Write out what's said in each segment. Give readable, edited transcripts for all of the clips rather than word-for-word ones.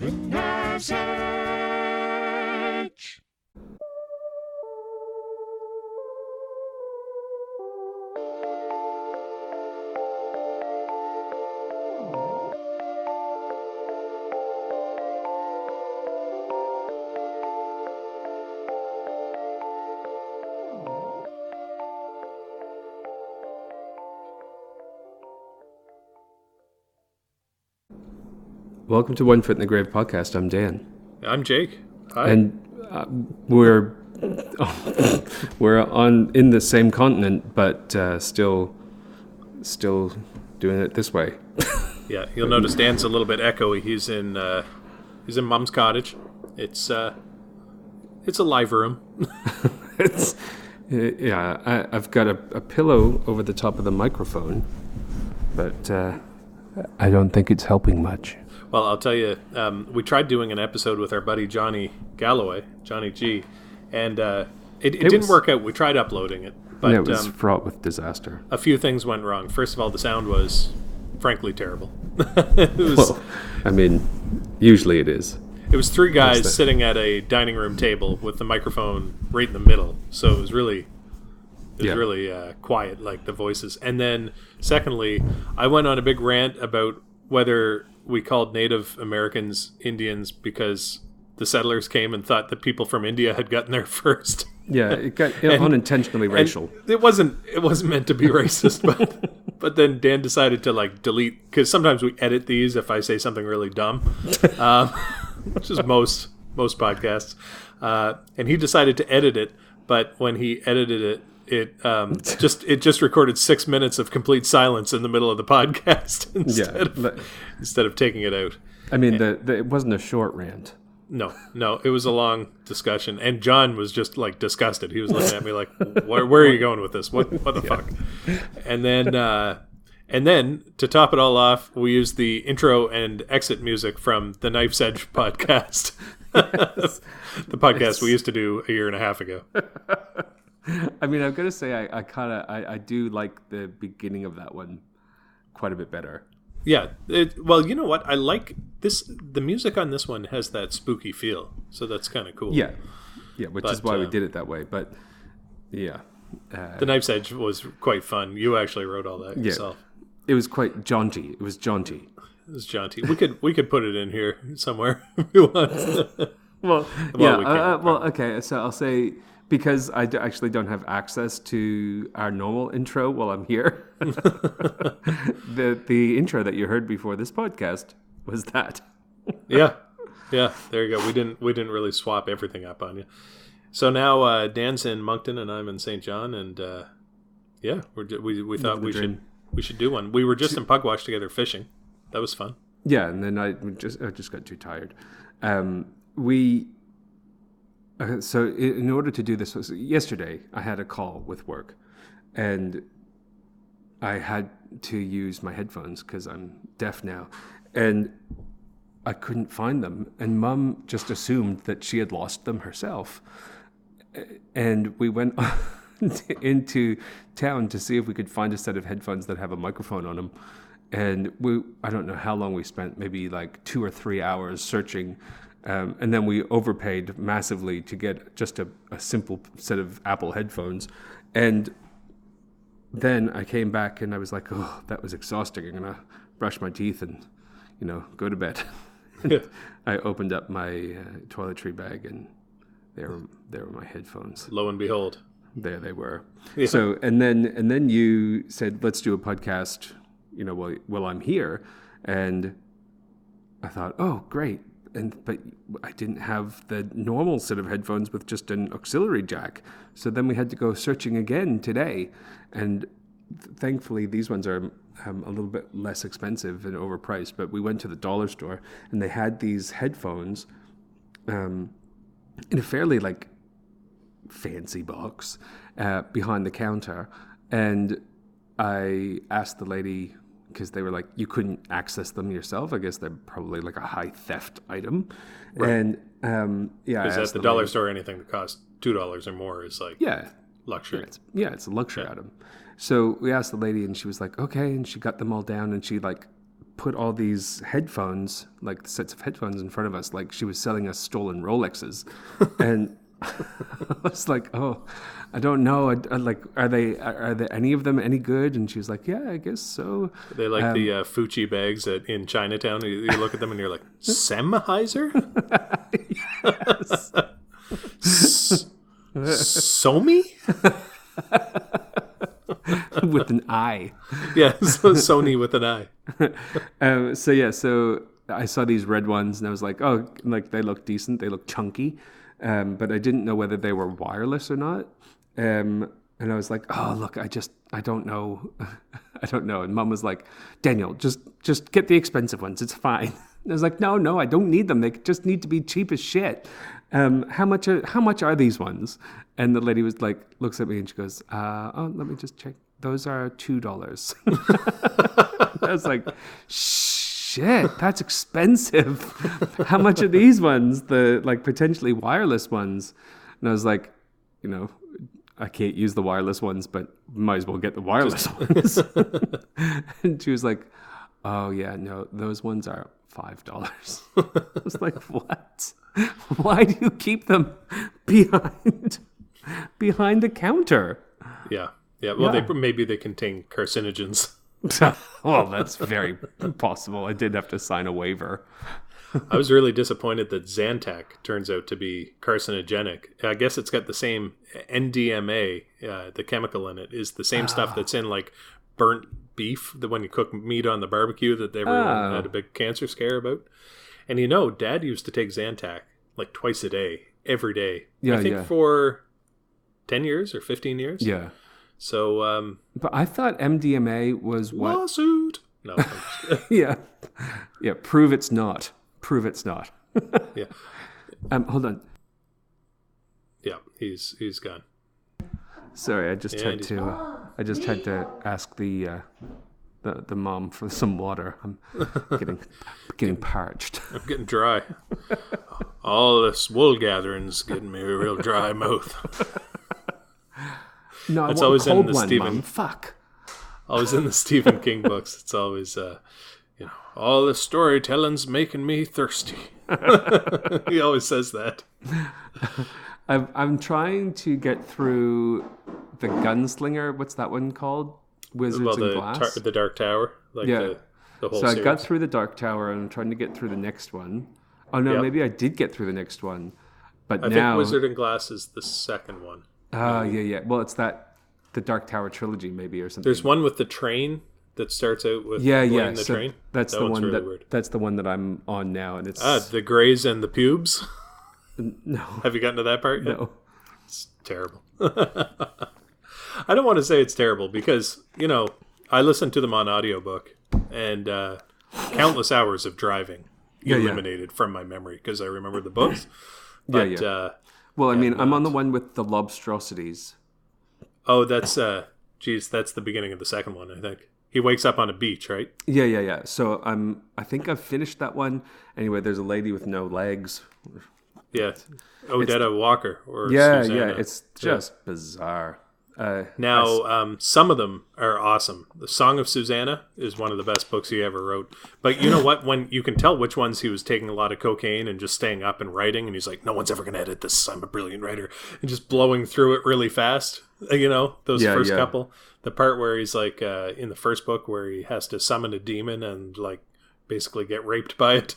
Knife's Edge. Welcome to One Foot in the Grave podcast. I'm Dan. I'm Jake. Hi. And we're in the same continent, but still doing it this way. Yeah, you'll notice Dan's a little bit echoey. He's in Mom's cottage. It's a live room. I've got a pillow over the top of the microphone, but I don't think it's helping much. Well, I'll tell you, we tried doing an episode with our buddy Johnny Galloway, Johnny G, and it didn't work out. We tried uploading it, but it was fraught with disaster. A few things went wrong. First of all, the sound was frankly terrible. Usually it is. It was three guys sitting at a dining room table with the microphone right in the middle, so it was really quiet, like the voices. And then, secondly, I went on a big rant about whether we called Native Americans Indians because the settlers came and thought that people from India had gotten there first. Yeah, it got unintentionally racial. It wasn't meant to be racist, but then Dan decided to delete, because sometimes we edit these if I say something really dumb, which is most podcasts. And he decided to edit it, but when he edited it, it just recorded 6 minutes of complete silence in the middle of the podcast instead of taking it out. I mean, it wasn't a short rant. No, it was a long discussion, and John was just disgusted. He was looking at me like, "Where are you going with this? What the fuck?" And then to top it all off, we used the intro and exit music from the Knife's Edge podcast, the podcast we used to do a year and a half ago. I mean, I've got to say, I do like the beginning of that one quite a bit better. Yeah. Well, you know what? I like this. The music on this one has that spooky feel, so that's kind of cool. Yeah, which is why we did it that way. But yeah, the Knife's Edge was quite fun. You actually wrote all that yourself. It was quite jaunty. It was jaunty. We could put it in here somewhere if you want. Okay. So I'll say, because I actually don't have access to our normal intro while I'm here, the intro that you heard before this podcast was that. Yeah, there you go. We didn't really swap everything up on you. So now Dan's in Moncton and I'm in St. John, and we thought we should do one. We were just in Pugwash together fishing. That was fun. Yeah, and then I just got too tired. So in order to do this, yesterday I had a call with work, and I had to use my headphones because I'm deaf now, and I couldn't find them. And Mum just assumed that she had lost them herself, and we went into town to see if we could find a set of headphones that have a microphone on them. And I don't know how long we spent, maybe 2 or 3 hours searching. And then we overpaid massively to get just a simple set of Apple headphones. And then I came back and I was like, oh, that was exhausting. I'm going to brush my teeth and, go to bed. I opened up my toiletry bag and there were my headphones. Lo and behold. There they were. Yeah. So, and then you said, let's do a podcast, while I'm here. And I thought, oh, great. But I didn't have the normal set of headphones with just an auxiliary jack. So then we had to go searching again today. And thankfully, these ones are a little bit less expensive and overpriced. But we went to the dollar store, and they had these headphones in a fairly, fancy box behind the counter. And I asked the lady, because they were like, you couldn't access them yourself. I guess they're probably a high theft item. Right. And is at the dollar store, anything that costs $2 or more is luxury. It's a luxury item. So we asked the lady, and she was like, okay. And she got them all down, and she put all these headphones, like sets of headphones, in front of us, like she was selling us stolen Rolexes, and I was like, "Oh, I don't know. I like, are they any of them any good?" And she was like, "Yeah, I guess so." They like the Fucci bags in Chinatown. You look at them and you're like, Sennheiser? Somi? With an I. Yeah, Sony with an I. So I saw these red ones and I was like, oh, like they look decent. They look chunky. But I didn't know whether they were wireless or not. And I was like, oh, look, I don't know. I don't know. And Mom was like, Daniel, just get the expensive ones. It's fine. And I was like, no, I don't need them. They just need to be cheap as shit. How much are these ones? And the lady was like, looks at me and she goes, let me just check. Those are $2. I was like, shit, that's expensive. How much are these ones? The like potentially wireless ones? And I was like, I can't use the wireless ones, but might as well get the wireless ones. And she was like, oh yeah, no, those ones are $5. I was like, what? Why do you keep them behind the counter? Yeah. Well, maybe they contain carcinogens. Well, that's very possible. I did have to sign a waiver. I was really disappointed that Zantac turns out to be carcinogenic. I guess it's got the same NDMA, the chemical in it, is the same stuff that's in like burnt beef, that when you cook meat on the barbecue that everyone had a big cancer scare about. And Dad used to take Zantac like twice a day, every day. Yeah, I think for 10 years or 15 years. Yeah. So, but I thought MDMA was what? Lawsuit. No. Yeah. Prove it's not. Yeah. Hold on. Yeah, he's gone. Sorry, I just had to ask the mom for some water. I'm getting parched. I'm getting dry. All this wool gathering's getting me a real dry mouth. No, it's always in the Stephen. Mom. Fuck. Always in the Stephen King books. It's always, all the storytelling's making me thirsty. He always says that. I'm trying to get through the Gunslinger. What's that one called? Wizards and Glass. The Dark Tower. Like yeah. The whole so series. I got through the Dark Tower, and I'm trying to get through the next one. Oh no, maybe I did get through the next one, but I now think Wizard and Glass is the second one. Yeah. Well, it's the Dark Tower trilogy, maybe, or something. There's one with the train that starts out with the train. That's the one really weird. That's the one that I'm on now, and it's the Greys and the Pubes. No. Have you gotten to that part yet? No. It's terrible. I don't want to say it's terrible because, I listened to them on audiobook and countless hours of driving eliminated from my memory because I remember the books. But, well, I mean, I'm on the one with the Lobstrosities. Oh, that's that's the beginning of the second one, I think. He wakes up on a beach, right? Yeah. So I think I've finished that one. Anyway, there's a lady with no legs. Yeah, Odetta Walker or Susanna. Yeah, it's just bizarre. Some of them are awesome. The Song of Susanna is one of the best books he ever wrote. But you know what? When you can tell which ones he was taking a lot of cocaine and just staying up and writing, and he's like, "No one's ever going to edit this. I'm a brilliant writer," and just blowing through it really fast. Those first couple. The part where he's like in the first book where he has to summon a demon and like basically get raped by it.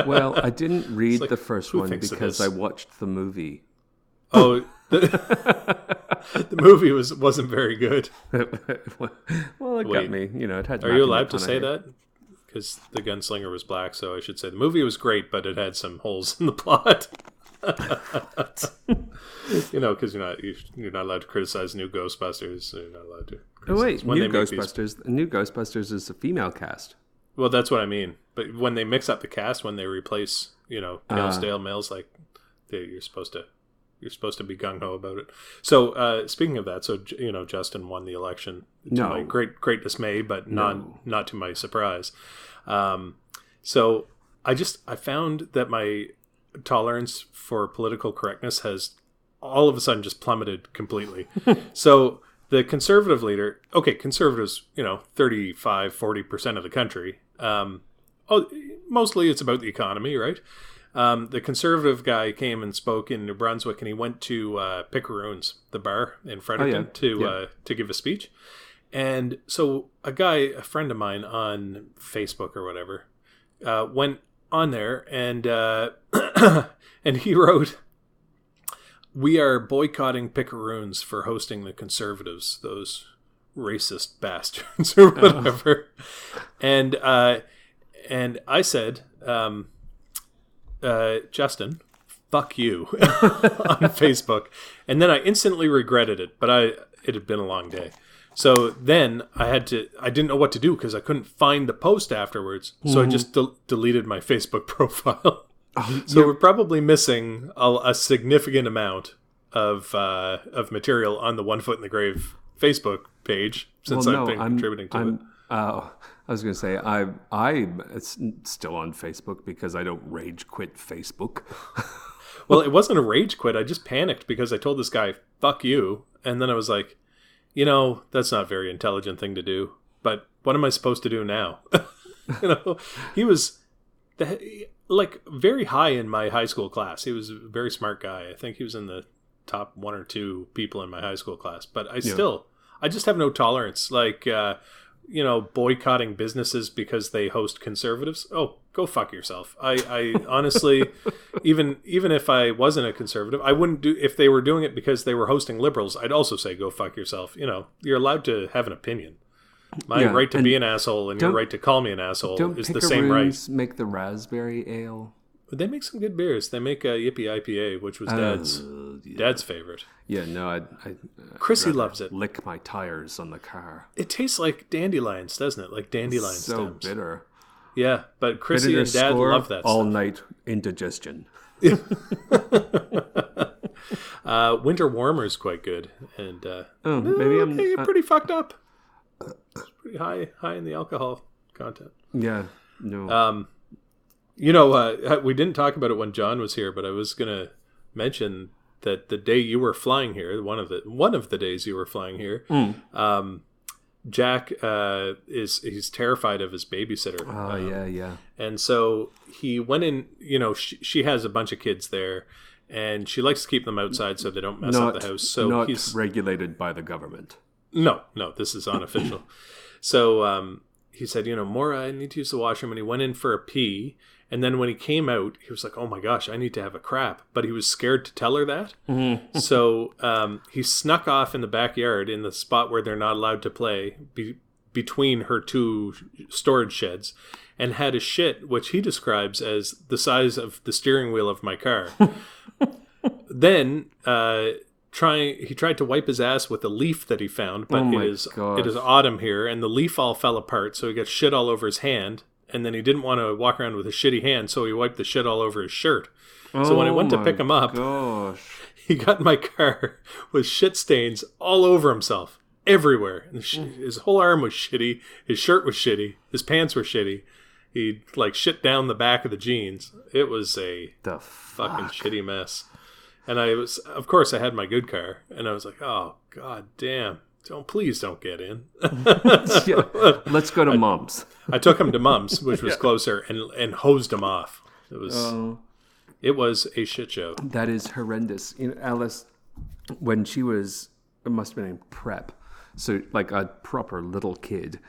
Well, I didn't read the first one because I watched the movie. Oh, the movie wasn't very good. Well, it got me. It had. Are you allowed to say that? Because the gunslinger was black, so I should say the movie was great, but it had some holes in the plot. Because you're not allowed to criticize New Ghostbusters. You're not allowed to. Oh wait, New Ghostbusters. New Ghostbusters is a female cast. Well, that's what I mean. But when they mix up the cast, when they replace, Hillsdale males, like you're supposed to be gung ho about it. So speaking of that, Justin won the election to my great dismay, but not to my surprise. So I found that my tolerance for political correctness has all of a sudden just plummeted completely. So the conservative leader, conservatives, 35-40% of the country, Mostly it's about the economy, right? The conservative guy came and spoke in New Brunswick, and he went to Picaroons, the bar in Fredericton, to give a speech. And so a friend of mine on Facebook or whatever, went on there and and he wrote, "We are boycotting Picaroons for hosting the Conservatives, those racist bastards," or whatever. And I said, Justin, fuck you, on Facebook. And then I instantly regretted it, but it had been a long day. So then I didn't know what to do because I couldn't find the post afterwards. So I just deleted my Facebook profile. So we're probably missing a significant amount of material on the One Foot in the Grave Facebook page since I've been contributing to it. I was going to say I'm still on Facebook because I don't rage quit Facebook. Well, it wasn't a rage quit. I just panicked because I told this guy, "Fuck you," and then I was like, that's not a very intelligent thing to do. But what am I supposed to do now? He was very high in my high school class. He was a very smart guy. I think he was in the top 1 or 2 people in my high school class. But I just have no tolerance. Boycotting businesses because they host conservatives. Oh, go fuck yourself. I honestly, even if I wasn't a conservative, I wouldn't do, if they were doing it because they were hosting liberals, I'd also say go fuck yourself. You're allowed to have an opinion. My right to be an asshole and your right to call me an asshole is the same right. Don't make the raspberry ale? They make some good beers. They make a Yippee IPA, which was Dad's favorite. Yeah, no, Chrissy loves it. Lick my tires on the car. It tastes like dandelions, doesn't it? Like dandelion stems. So bitter. Yeah, but Chrissy and Dad love that all stuff. night indigestion. Winter Warmer is quite good, and maybe I'm pretty fucked up. It's pretty high in the alcohol content. Yeah, no. We didn't talk about it when John was here, but I was gonna mention that the day you were flying here, one of the days you were flying here, Jack he's terrified of his babysitter. Yeah. And so he went in. She has a bunch of kids there, and she likes to keep them outside so they don't mess up the house. So he's regulated by the government. No, this is unofficial. So he said, Maura, I need to use the washroom, and he went in for a pee. And then when he came out, he was like, "Oh my gosh, I need to have a crap." But he was scared to tell her that. Mm-hmm. So he snuck off in the backyard in the spot where they're not allowed to play between her 2 storage sheds and had a shit, which he describes as the size of the steering wheel of my car. Then he tried to wipe his ass with a leaf that he found, but it is autumn here, and the leaf all fell apart, so he got shit all over his hand. And then he didn't want to walk around with a shitty hand, so he wiped the shit all over his shirt. So when I went to pick him up, he got in my car with shit stains all over himself, everywhere. And his whole arm was shitty, his shirt was shitty, his pants were shitty. He shit down the back of the jeans. It was a fucking shitty mess. And of course I had my good car, and I was like, oh god damn. Please don't get in. Let's go to Mom's. I took him to Mom's, which was closer, and hosed him off. It was a shit show. That is horrendous. Alice, when she was, it must have been in prep, so like a proper little kid,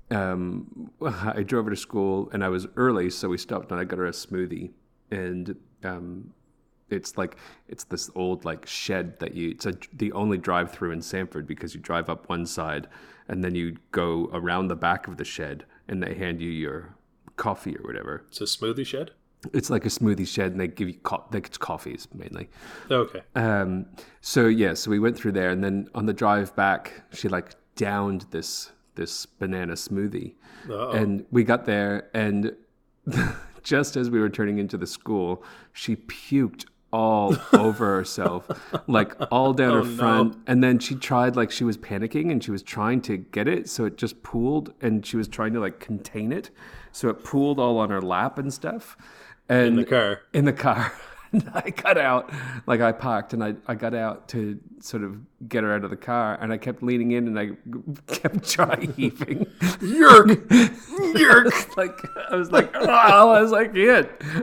I drove her to school, and I was early, so we stopped and I got her a smoothie, and it's this old shed that it's the only drive-through in Sanford, because you drive up one side and then you go around the back of the shed and they hand you your coffee or whatever. It's a smoothie shed? It's like a smoothie shed, and they give you coffees mainly. Okay. So we went through there, and then on the drive back, she downed this banana smoothie. Uh-oh. And we got there, and just as we were turning into the school, she puked all over herself, all down her front. No. And then she tried, she was panicking, and she was trying to get it, so it just pooled, and she was trying to contain it, so it pooled all on her lap and stuff. And in the car. And I got out, like I parked, and I got out to sort of get her out of the car, and I kept leaning in, and I kept dry heaving. Yerk! Yerk! Like I was like, oh, I was like,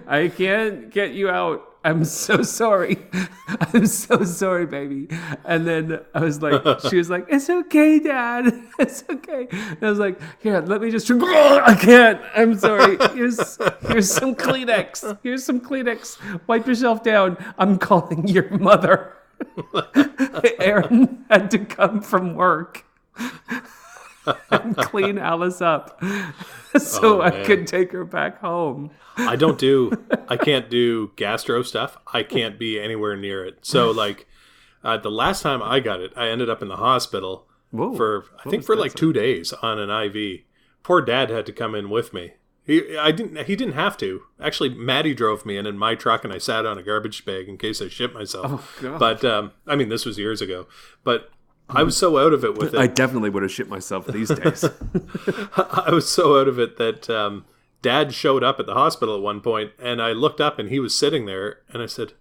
I can't get you out. I'm so sorry. I'm so sorry, baby. And then I was like, she was like, it's okay, Dad. It's okay. And I was like, here, let me just, I can't. I'm sorry. Here's some Kleenex. Here's some Kleenex. Wipe yourself down. I'm calling your mother. Aaron had to come from work and clean Alice up so I could take her back home. I can't do gastro stuff. I can't be anywhere near it. So like the last time I got it, I ended up in the hospital for 2 days on an IV. Poor Dad had to come in with me. He didn't have to. Actually, Maddie drove me in my truck, and I sat on a garbage bag in case I shit myself. Oh, God. But I mean, this was years ago. But I was so out of it with it. I definitely would have shit myself these days. I was so out of it that Dad showed up at the hospital at one point, and I looked up, and he was sitting there, and I said,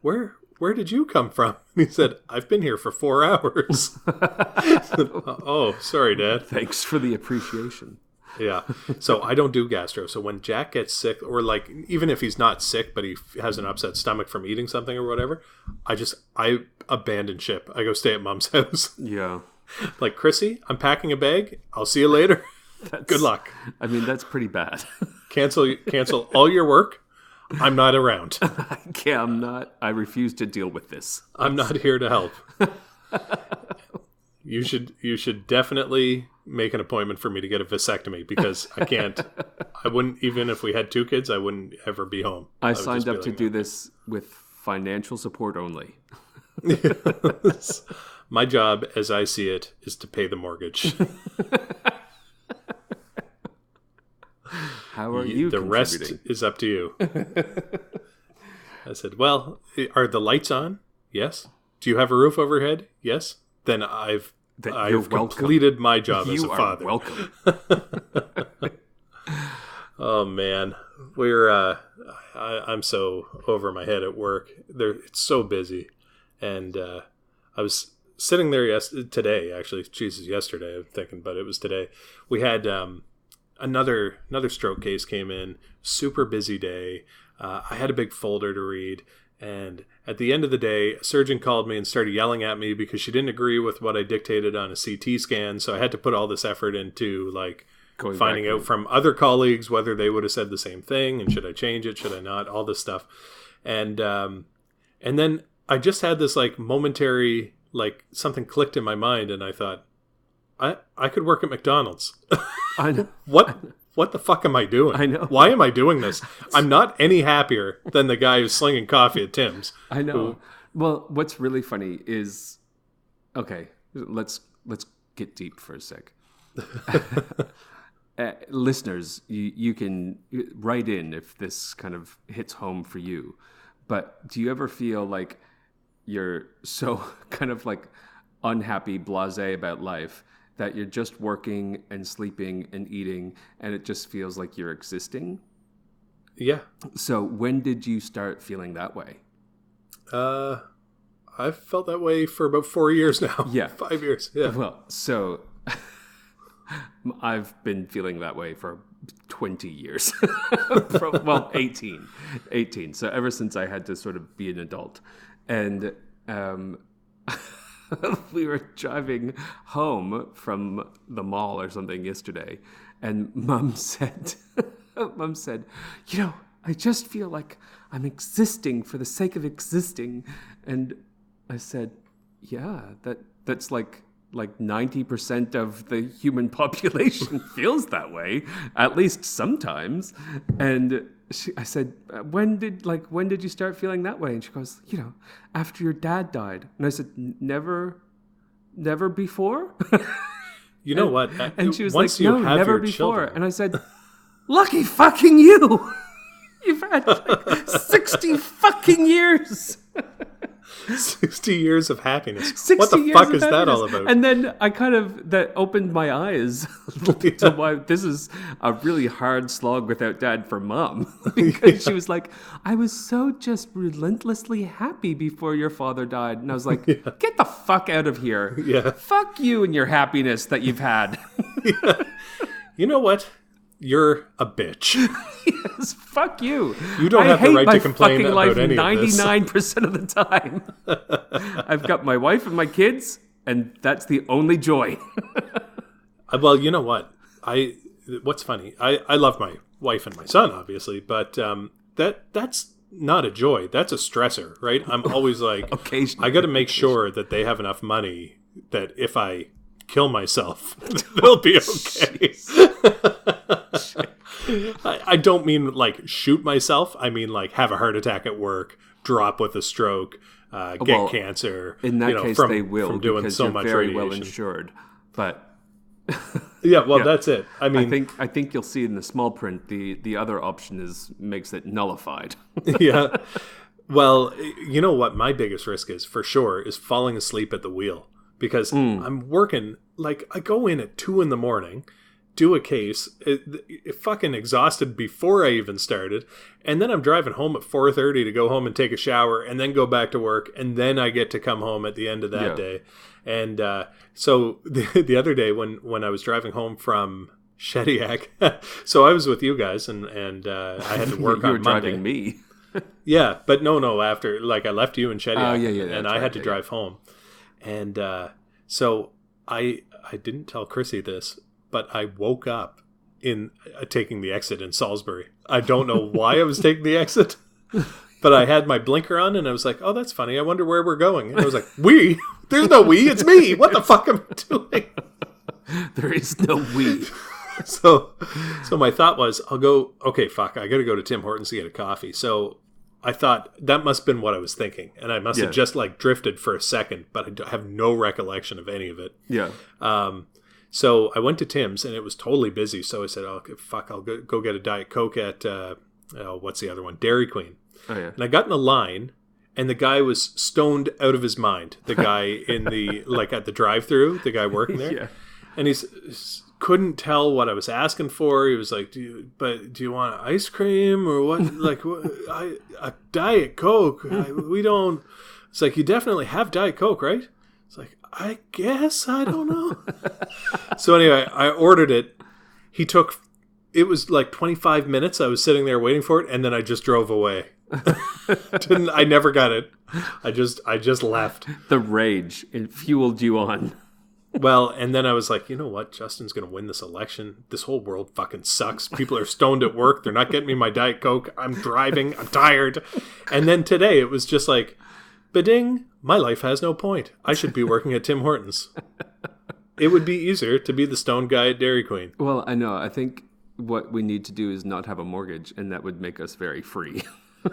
Where did you come from? And he said, I've been here for 4 hours. Oh, sorry, Dad. Thanks for the appreciation. Yeah. So I don't do gastro. So when Jack gets sick, or like even if he's not sick, but he has an upset stomach from eating something or whatever, I abandon ship. I go stay at Mom's house. Yeah. Like, Chrissy, I'm packing a bag. I'll see you later. Good luck. I mean, that's pretty bad. Cancel all your work. I'm not around. I'm not. I refuse to deal with this. I'm not here to help. You should definitely make an appointment for me to get a vasectomy, because I wouldn't, even if we had 2 kids, I wouldn't ever be home. I signed up to do this with financial support only. My job, as I see it, is to pay the mortgage. How are you? The rest is up to you. I said, well, are the lights on? Yes. Do you have a roof overhead? Yes. Then I've completed my job as a father. Welcome. Oh man, I'm so over my head at work. It's so busy, and I was sitting there today. Actually, Jesus, yesterday I'm thinking, but it was today. We had another stroke case came in. Super busy day. I had a big folder to read. And at the end of the day, a surgeon called me and started yelling at me because she didn't agree with what I dictated on a CT scan. So I had to put all this effort into finding out from other colleagues whether they would have said the same thing, and should I change it, should I not, all this stuff. And then I just had this momentary, something clicked in my mind, and I thought, I could work at McDonald's. I know. What the fuck am I doing? I know. Why am I doing this? I'm not any happier than the guy who's slinging coffee at Tim's. I know. Well, what's really funny is, okay, let's get deep for a sec. Listeners, you can write in if this kind of hits home for you. But do you ever feel like you're so kind of unhappy, blasé about life, that you're just working and sleeping and eating, and it just feels like you're existing? Yeah. So when did you start feeling that way? I've felt that way for about 4 years now. Yeah. 5 years. Yeah. Well, so I've been feeling that way for 20 years. 18. So ever since I had to sort of be an adult. And we were driving home from the mall or something yesterday, and Mom said, I just feel like I'm existing for the sake of existing. And I said, yeah, that's like 90% of the human population feels that way, at least sometimes. And I said, when did you start feeling that way? And she goes, after your dad died. And I said, never before? You know what? And she was once like, no, have never your before. children. And I said, lucky fucking you. You've had 60 fucking years. 60 years of happiness. 60 What the years fuck of is that happiness. all about? And then that opened my eyes to why this is a really hard slog without dad for mom. Because she was like, I was so just relentlessly happy before your father died. And I was like, get the fuck out of here. Yeah. Fuck you and your happiness that you've had. You know what? You're a bitch. Yes, fuck you. You don't have the right to complain fucking about life any of this. 99% of the time. I've got my wife and my kids, and that's the only joy. Well, you know what? What's funny? I love my wife and my son, obviously, but that's not a joy. That's a stressor, right? I'm always like, Occasionally. I got to make sure that they have enough money that if I kill myself, they'll be okay. I don't mean like shoot myself. I mean like have a heart attack at work, drop with a stroke, get cancer. In that case, they will from doing because so you're much very radiation. well insured. But That's it. I mean, I think you'll see in the small print the other option makes it nullified. yeah. Well, you know what my biggest risk is for sure is falling asleep at the wheel because I'm working like I go in at 2 a.m, do a case, fucking exhausted before I even started, and then I'm driving home at 4:30 to go home and take a shower and then go back to work, and then I get to come home at the end of that day. And so the other day when I was driving home from Shediac, so I was with you guys and I had to work You were on Monday. driving me. Yeah, but no, after like I left you in Shediac, and I right, had to drive home, and so I didn't tell Chrissy this, but I woke up in taking the exit in Salisbury. I don't know why I was taking the exit, but I had my blinker on, and I was like, "Oh, that's funny. I wonder where we're going." And I was like, "We? There's no we. It's me. What the fuck am I doing?" There is no we. So my thought was, I'll go. Okay, fuck. I got to go to Tim Hortons to get a coffee. So I thought that must have been what I was thinking, and I must have just like drifted for a second, but I have no recollection of any of it. Yeah. So I went to Tim's, and it was totally busy. So I said, "Oh, fuck, I'll go get a Diet Coke at what's the other one? Dairy Queen." Oh yeah. And I got in a line, and the guy was stoned out of his mind. The guy in the like at the drive-through, the guy working there, Yeah. and he's couldn't tell what I was asking for. He was like, "Do you want ice cream or what? Like a Diet Coke? We don't." It's like, you definitely have Diet Coke, right? It's like, I guess, I don't know. So anyway, I ordered it. It was like 25 minutes. I was sitting there waiting for it, and then I just drove away. I never got it. I just left. The rage, it fueled you on. Well, and then I was like, you know what? Justin's going to win this election. This whole world fucking sucks. People are stoned at work. They're not getting me my Diet Coke. I'm driving. I'm tired. And then today it was just like, ba-ding, my life has no point. I should be working at Tim Hortons. It would be easier to be the stoned guy at Dairy Queen. Well, I know. I think what we need to do is not have a mortgage, and that would make us very free.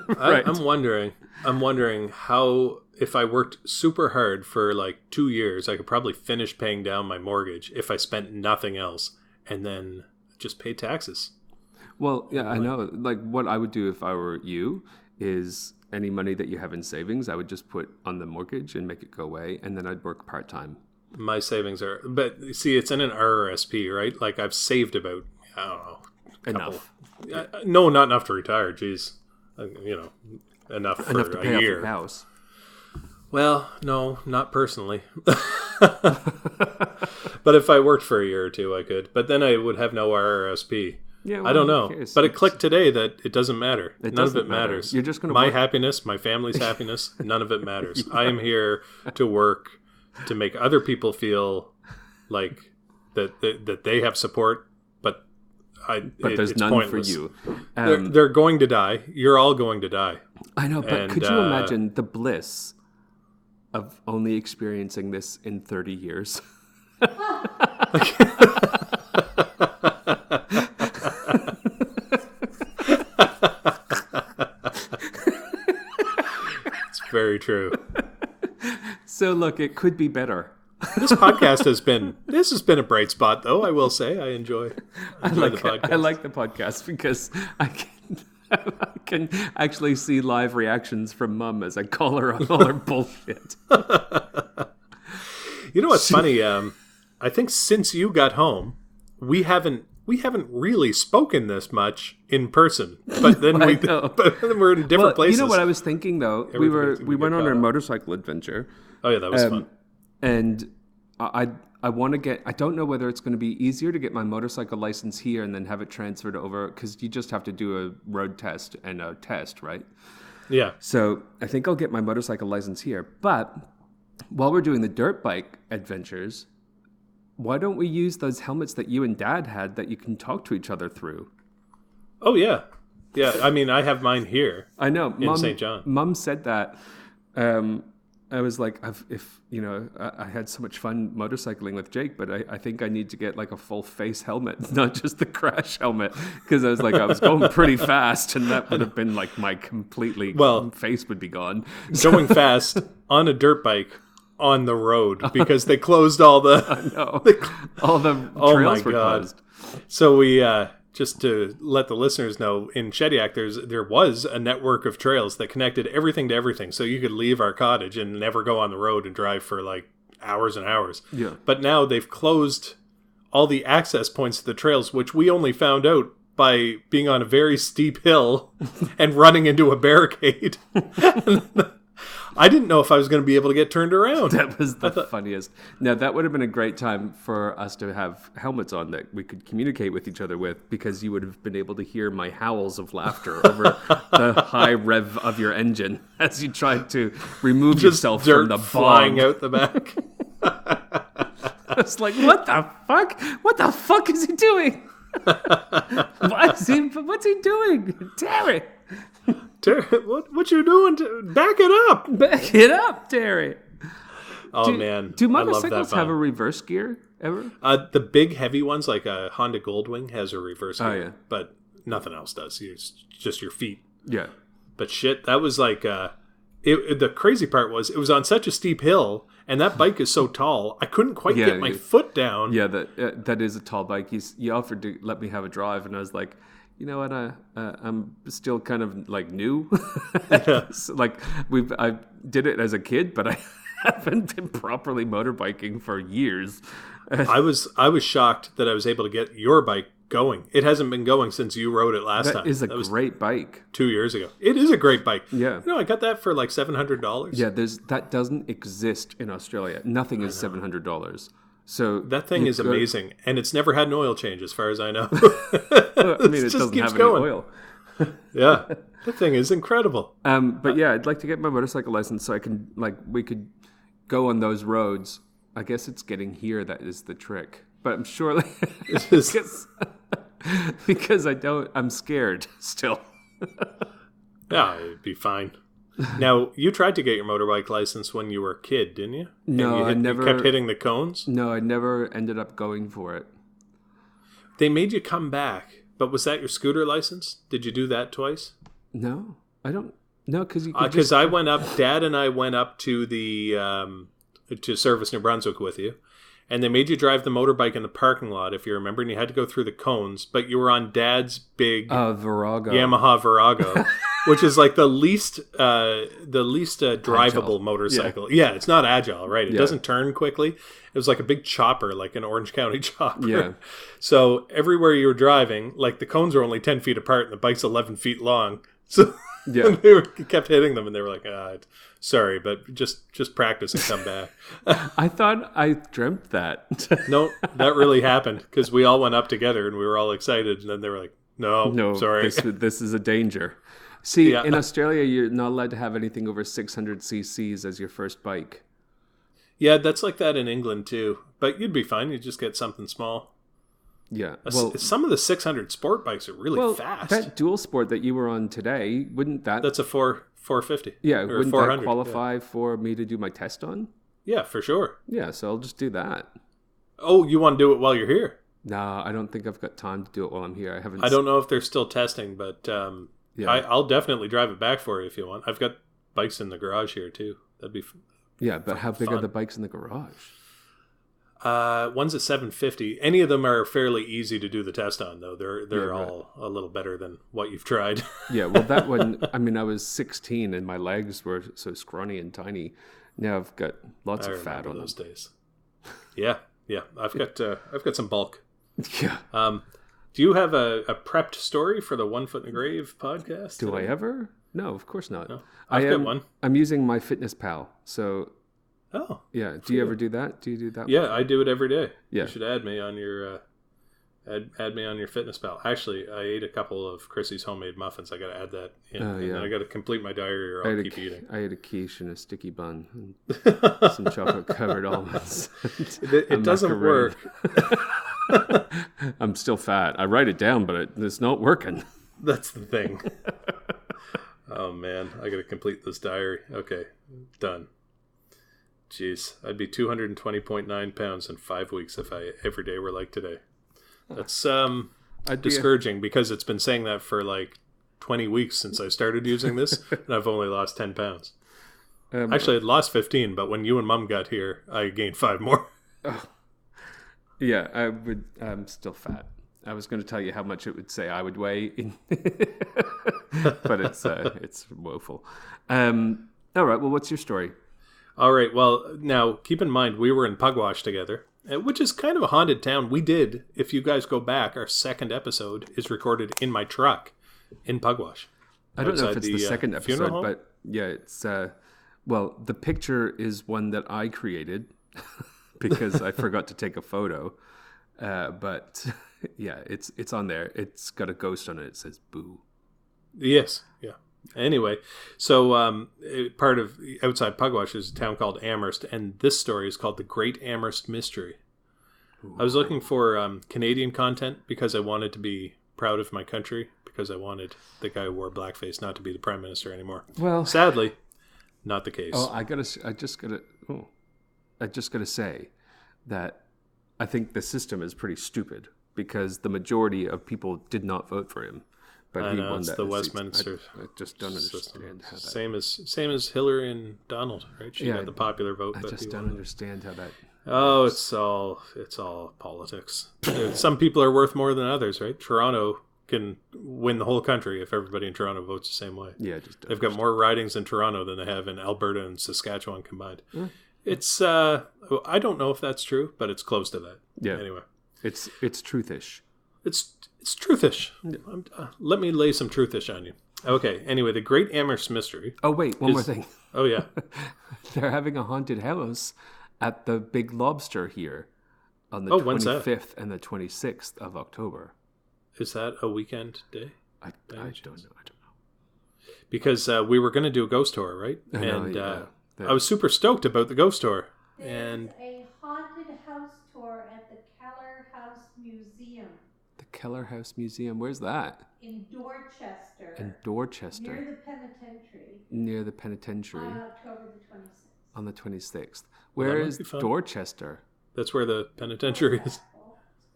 Right. I'm wondering how, if I worked super hard for like 2 years, I could probably finish paying down my mortgage if I spent nothing else and then just pay taxes. Well, yeah, I know. Like, what I would do if I were you is any money that you have in savings, I would just put on the mortgage and make it go away, and then I'd work part-time. My savings are, but see, it's in an RRSP, right? Like I've saved about, I don't know, Enough. No, not enough to retire. Geez, enough for Enough to pay a off year. your house. Well, no, not personally. But if I worked for a year or two, I could. But then I would have no RRSP. Yeah, I well, don't who know. cares? But it clicked today that it doesn't matter. None of doesn't it matter. matters. You're just gonna my work. happiness, my family's happiness, none of it matters. I am here to work to make other people feel like that they have support, but there's it's none pointless. for you. They're going to die. You're all going to die. I know, but and, could you imagine the bliss of only experiencing this in 30 years? It's very true. So look, it could be better. This podcast has been a bright spot, though. I will say I enjoy the podcast. I like the podcast because I can actually see live reactions from Mum as I call her on all her bullshit. You know what's funny? I think since you got home, we haven't really spoken this much in person. But then but then we're in different places. You know what I was thinking though? We went on our motorcycle adventure. Oh yeah, that was fun. And I want to get. I don't know whether it's going to be easier to get my motorcycle license here and then have it transferred over, because you just have to do a road test and a test, right? Yeah. So I think I'll get my motorcycle license here. But while we're doing the dirt bike adventures, why don't we use those helmets that you and Dad had that you can talk to each other through? Oh yeah, yeah. I mean, I have mine here. I know in St. John. Mum said that. I was like, I had so much fun motorcycling with Jake, but I think I need to get like a full face helmet, not just the crash helmet, because I was going pretty fast, and that would have been like my face would be gone. Going fast on a dirt bike on the road because they closed all the all the trails were closed. So we just to let the listeners know, in Shediac there was a network of trails that connected everything to everything, so you could leave our cottage and never go on the road and drive for like hours and hours. Yeah. But now they've closed all the access points to the trails, which we only found out by being on a very steep hill and running into a barricade. I didn't know if I was going to be able to get turned around. That was the funniest. Now, that would have been a great time for us to have helmets on that we could communicate with each other with, because you would have been able to hear my howls of laughter over the high rev of your engine as you tried to remove yourself from the flying out the back. It's like, what the fuck? What the fuck is he doing? What's he doing? Terry! Terry, what you doing? Back it up! Back it up, Terry! Man, do motorcycles have a reverse gear ever? The big heavy ones, like a Honda Goldwing, has a reverse gear, but nothing else does. It's just your feet. Yeah. But shit, that was like the crazy part was it was on such a steep hill, and that bike is so tall, I couldn't quite get my foot down. Yeah, that is a tall bike. You offered to let me have a drive, and I was like, you know what? I'm still kind of like new. Like I did it as a kid, but I haven't been properly motorbiking for years. I was shocked that I was able to get your bike going. It hasn't been going since you rode it last time. That is a great bike. 2 years ago. It is a great bike. Yeah. I got that for like $700. Yeah, that doesn't exist in Australia. Nothing is $700. So that thing is amazing, and it's never had an oil change, as far as I know. I mean, it just doesn't have any oil. Yeah, that thing is incredible. But yeah, I'd like to get my motorcycle license so I can we could go on those roads. I guess it's getting here that is the trick. But I'm sure because I'm scared still. Yeah, it'd be fine. Now, you tried to get your motorbike license when you were a kid, didn't you? No, I never. You kept hitting the cones? No, I never ended up going for it. They made you come back, but was that your scooter license? Did you do that twice? No, I don't. No, because you. Because I went up. Dad and I went up to the to Service New Brunswick with you, and they made you drive the motorbike in the parking lot, if you remember, and you had to go through the cones, but you were on Dad's big Virago. Yamaha Virago, which is like the least drivable motorcycle. Yeah, it's not agile, right? It doesn't turn quickly. It was like a big chopper, like an Orange County chopper. Yeah. So everywhere you were driving, like the cones are only 10 feet apart and the bike's 11 feet long. So they kept hitting them, and they were like, sorry, but just practice and come back. I thought I dreamt that. No, that really happened, because we all went up together and we were all excited, and then they were like, no, sorry. This is a danger. See, in Australia, you're not allowed to have anything over 600 cc's as your first bike. Yeah, that's like that in England too. But you'd be fine. You'd just get something small. Yeah. Well, some of the 600 sport bikes are really fast. That dual sport that you were on today, wouldn't that... That's a 450. Yeah, wouldn't that qualify for me to do my test on? Yeah, for sure. Yeah, so I'll just do that. Oh, you want to do it while you're here? No, I don't think I've got time to do it while I'm here. I don't know if they're still testing, but I'll definitely drive it back for you if you want. I've got bikes in the garage here too. That'd be but how big are the bikes in the garage? One's at 750. Any of them are fairly easy to do the test on, though. They're right. all a little better than what you've tried. Yeah, well, that one, I mean, I was 16 and my legs were so scrawny and tiny. Now I've got lots of fat on those them. days. Yeah. I've got some bulk. Yeah. Do you have a prepped story for the One Foot in the Grave podcast? Do I ever? No, of course not. No. I've got one. I'm using my Fitness Pal. So, Oh. yeah. Do you ever do that? Do you do that? Yeah, I do it every day. Yeah. You should add me on your add me on your Fitness Pal. Actually, I ate a couple of Chrissy's homemade muffins. I got to add that in. Oh, yeah. And I got to complete my diary or I'll keep eating. I ate a quiche and a sticky bun and some chocolate covered almonds. It doesn't work. I'm still fat. I write it down, but it's not working. That's the thing. Oh man, I got to complete this diary. Okay, done. Jeez, I'd be 220.9 pounds in 5 weeks if every day were like today. That's discouraging because it's been saying that for like 20 weeks since I started using this, and I've only lost 10 pounds. Actually, I'd lost 15, but when you and Mum got here, I gained 5 more. Yeah, I'm still fat. I was going to tell you how much it would say I would weigh, but it's woeful. All right, well, what's your story? All right, well, now keep in mind we were in Pugwash together, which is kind of a haunted town. We did, if you guys go back, our second episode is recorded in my truck in Pugwash. I don't know if it's the second episode, home? but yeah, it's well, the picture is one that I created because I forgot to take a photo. But yeah, it's on there. It's got a ghost on it. It says "boo." Yes, yeah. Anyway, so part of outside Pugwash is a town called Amherst, and this story is called The Great Amherst Mystery. Ooh. I was looking for Canadian content because I wanted to be proud of my country, because I wanted the guy who wore blackface not to be the prime minister anymore. Well, sadly, not the case. Oh, I just gotta say that I think the system is pretty stupid because the majority of people did not vote for him. But I he know, won it's that the Westminster. I just don't understand how that. Same as Hillary and Donald, right? She got the popular vote. I just don't understand how that. Oh, it's all politics. Some people are worth more than others, right? Toronto can win the whole country if everybody in Toronto votes the same way. Yeah, they've got more ridings in Toronto than they have in Alberta and Saskatchewan combined. It's I don't know if that's true, but it's close to that. Yeah. Anyway, it's truthish. It's truthish. Yeah. Let me lay some truthish on you. Okay. Anyway, the Great Amherst Mystery. Oh wait, one more thing. Oh yeah, they're having a haunted house at the Big Lobster here on the 25th and the 26th of October. Is that a weekend day? I don't know. Because we were going to do a ghost tour, right? I was super stoked about the ghost tour. There's a haunted house tour at the Keller House Museum. The Keller House Museum. Where's that? In Dorchester. In Dorchester. Near the penitentiary. On October the 26th. On the 26th. Where is Dorchester? That's where the penitentiary is.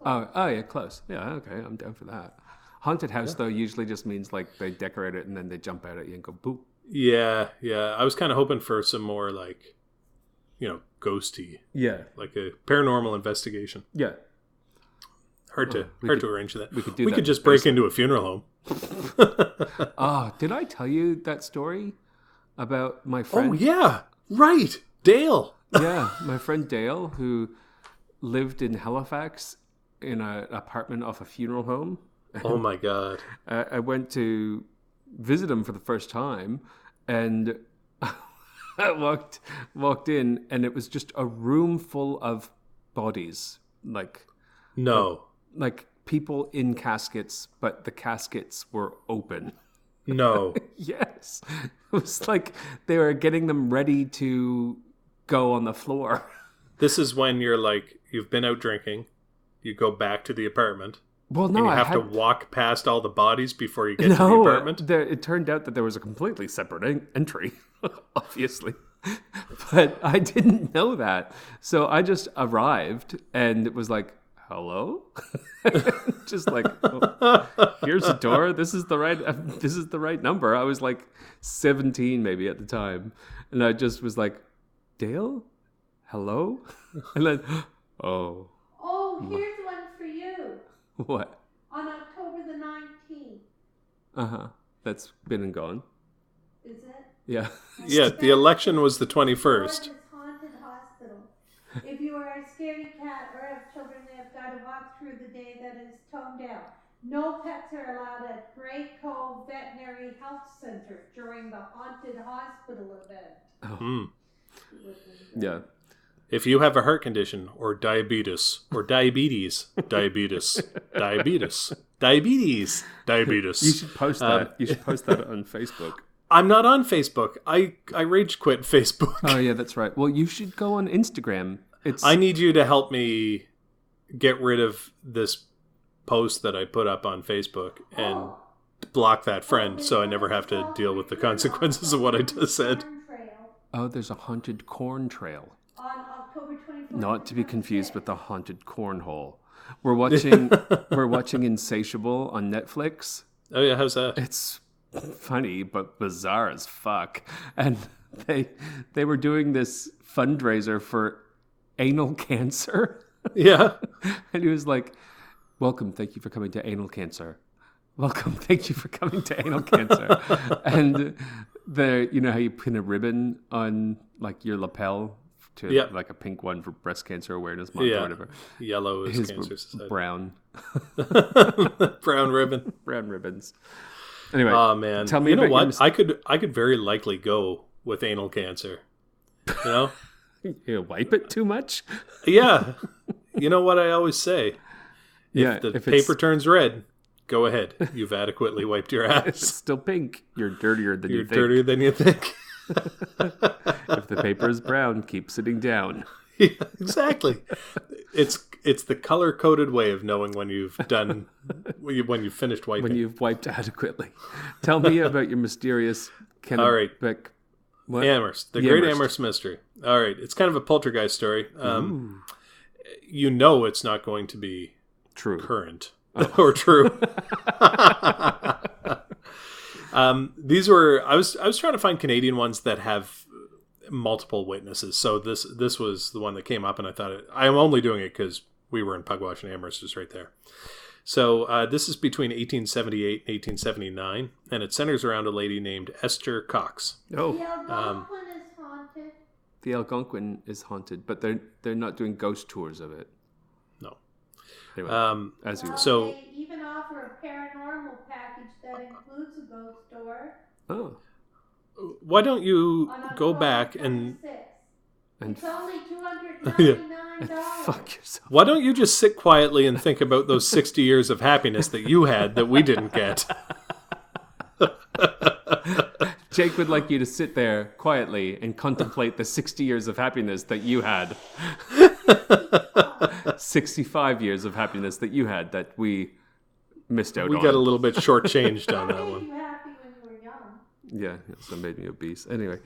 Oh yeah, close. Yeah, okay, I'm down for that. Haunted house, though, usually just means like they decorate it and then they jump out at you and go boop. Yeah. I was kind of hoping for some more like, ghosty. Yeah. Like a paranormal investigation. Yeah. Hard to arrange that. We could just break into a funeral home. Did I tell you that story about my friend? Oh, yeah. Right. Dale. Yeah, my friend Dale, who lived in Halifax in an apartment off a funeral home. Oh, my God. I went to visit him for the first time, and I walked in, and it was just a room full of bodies. Like people in caskets, but the caskets were open. No. Yes. It was like they were getting them ready to go on the floor. This is when you're like, you've been out drinking, you go back to the apartment. Well, no, and you have to walk past all the bodies before you get to the apartment. It turned out that there was a completely separate entry, obviously. But I didn't know that. So I just arrived and it was like, hello? Just like, here's the door. This is the right number. I was like 17 maybe at the time. And I just was like, Dale? Hello? And then, Oh. Oh, here's one for you. What? On October the 19th. Uh-huh. That's been and gone. Is it? Yeah. Yeah, the election was the 21st. Florida's haunted hospital. If you are a scaredy cat or have children, they have got to walk through the day that is toned down. No pets are allowed at Great Cove Veterinary Health Center during the haunted hospital event. Mm. Yeah. If you have a heart condition or diabetes, diabetes, diabetes, You should post that. You should post that on Facebook. I'm not on Facebook. I rage quit Facebook. Oh, yeah, that's right. Well, you should go on Instagram. I need you to help me get rid of this post that I put up on Facebook and block that friend so I never have to deal with the consequences of what I just said. Oh, there's a haunted corn trail. On October 24th. Not to be confused with the haunted cornhole. We're watching Insatiable on Netflix. Oh yeah, how's that? It's funny but bizarre as fuck. And they were doing this fundraiser for anal cancer. Yeah. And he was like, "Welcome, thank you for coming to anal cancer. Welcome, thank you for coming to anal cancer." And you know how you pin a ribbon on like your lapel to like a pink one for breast cancer awareness month or whatever. Yellow is His Cancer Society. brown. Brown ribbon. Brown ribbons. Anyway, Oh man. tell me you know about what? I could very likely go with anal cancer. You know? you wipe it too much? Yeah. You know what I always say? Yeah, The if paper it's turns red, go ahead. You've adequately wiped your ass. still pink, you're dirtier than You're you think. dirtier than you think. If the paper is brown, keep sitting down. Yeah, exactly. It's the color coded way of knowing when you've done when you've finished wiping. When you've wiped adequately. Tell me about your mysterious All right. What? Amherst, the The Great Amherst. Amherst Mystery. All right, it's kind of a poltergeist story. You know it's not going to be True. current or true. These were I was trying to find Canadian ones that have multiple witnesses. So this was the one that came up, and I thought I'm only doing it because we were in Pugwash and Amherst is right there. So this is between 1878 and 1879, and it centers around a lady named Esther Cox. Oh, The Algonquin is haunted. the Algonquin is haunted, but they're not doing ghost tours of it. No. Anyway, as you So- They even offer a paranormal package that includes a ghost tour. Oh, Why don't you On go October back and 26th. and It's only $299. fuck yourself. why don't you just sit quietly and think about those 60 years of happiness that you had that we didn't get? Jake would like you to sit there quietly and contemplate the 60 years of happiness that you had. 65 years of happiness that you had that we missed out We on. got a little bit shortchanged on What that made one. you happy when you were young? Yeah, so made me obese. Anyway,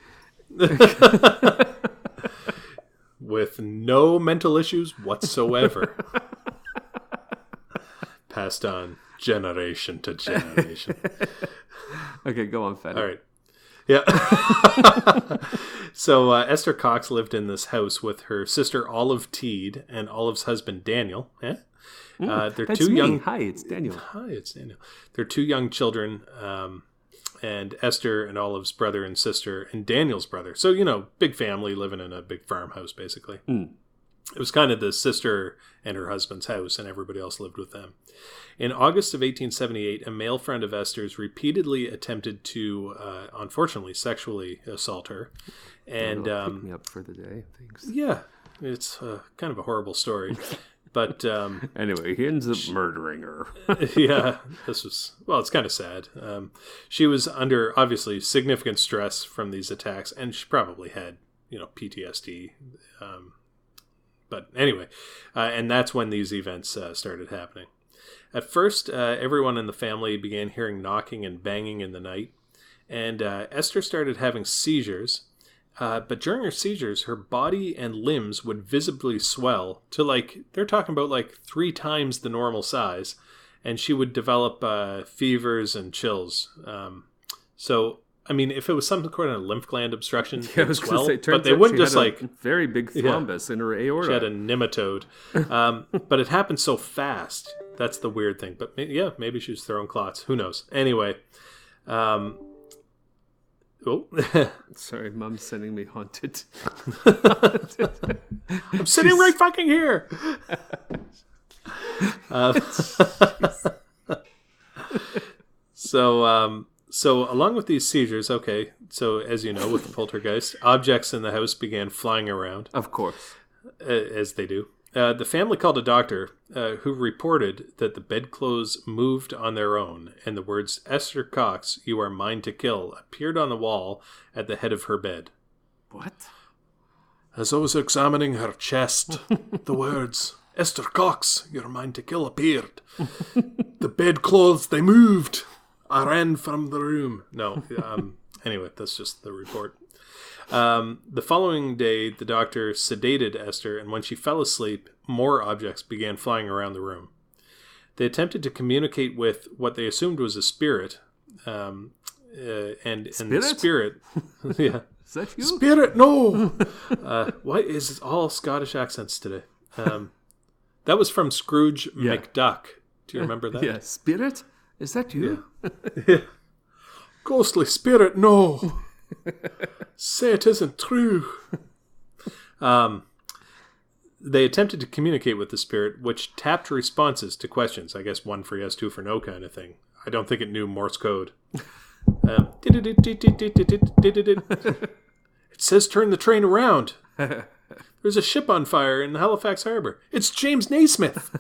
With no mental issues whatsoever. Passed on generation to generation. okay, go on, Fed. All right. Yeah. So Esther Cox lived in this house with her sister Olive Teed and Olive's husband Daniel. Yeah. They're That's two me. young. Hi, it's Daniel. Hi, it's Daniel. They're two young children, and Esther and Olive's brother and sister and Daniel's brother. So big family living in a big farmhouse, basically. It was kind of the sister and her husband's house, and everybody else lived with them. In August of 1878, a male friend of Esther's repeatedly attempted to, unfortunately, sexually assault her. And Pick me up for the day. Thanks. yeah, it's kind of a horrible story. But Anyway, he ends up murdering her. yeah, it's kind of sad. She was under, obviously, significant stress from these attacks, and she probably had, PTSD. But anyway, and that's when these events started happening. At first, everyone in the family began hearing knocking and banging in the night, and Esther started having seizures. But during her seizures, her body and limbs would visibly swell to they're talking about 3 times the normal size, and she would develop fevers and chills. So I mean, if it was some kind of lymph gland obstruction, Yeah, I was it'd going to swell, say, but turns they out wouldn't she just had a like very big thrombus in her aorta. she had a nematode. But it happened so fast. That's the weird thing. But yeah, maybe she was throwing clots. Who knows? Anyway. Oh. Sorry, Mom's sending me haunted. I'm sitting right fucking here. So along with these seizures, okay, so as you know, with the poltergeist, objects in the house began flying around, Of course. as they do. The family called a doctor who reported that the bedclothes moved on their own, and the words, "Esther Cox, you are mine to kill," appeared on the wall at the head of her bed. What? As I was examining her chest, the words, "Esther Cox, you're mine to kill," appeared. The bedclothes, they moved. I ran from the room. No, anyway, that's just the report. The following day, the doctor sedated Esther, and when she fell asleep, more objects began flying around the room. They attempted to communicate with what they assumed was a spirit, and the spirit, yeah, Is that you? spirit, no. What is all Scottish accents today? That was from Scrooge Yeah. McDuck. Do you remember that? Yeah. Spirit? Is that you? Yeah. Ghostly spirit, no. Say it isn't true. They attempted to communicate with the spirit, which tapped responses to questions. I guess 1 for yes, 2 for no kind of thing. I don't think it knew Morse code. It says turn the train around. There's a ship on fire in Halifax Harbor. It's James Naismith.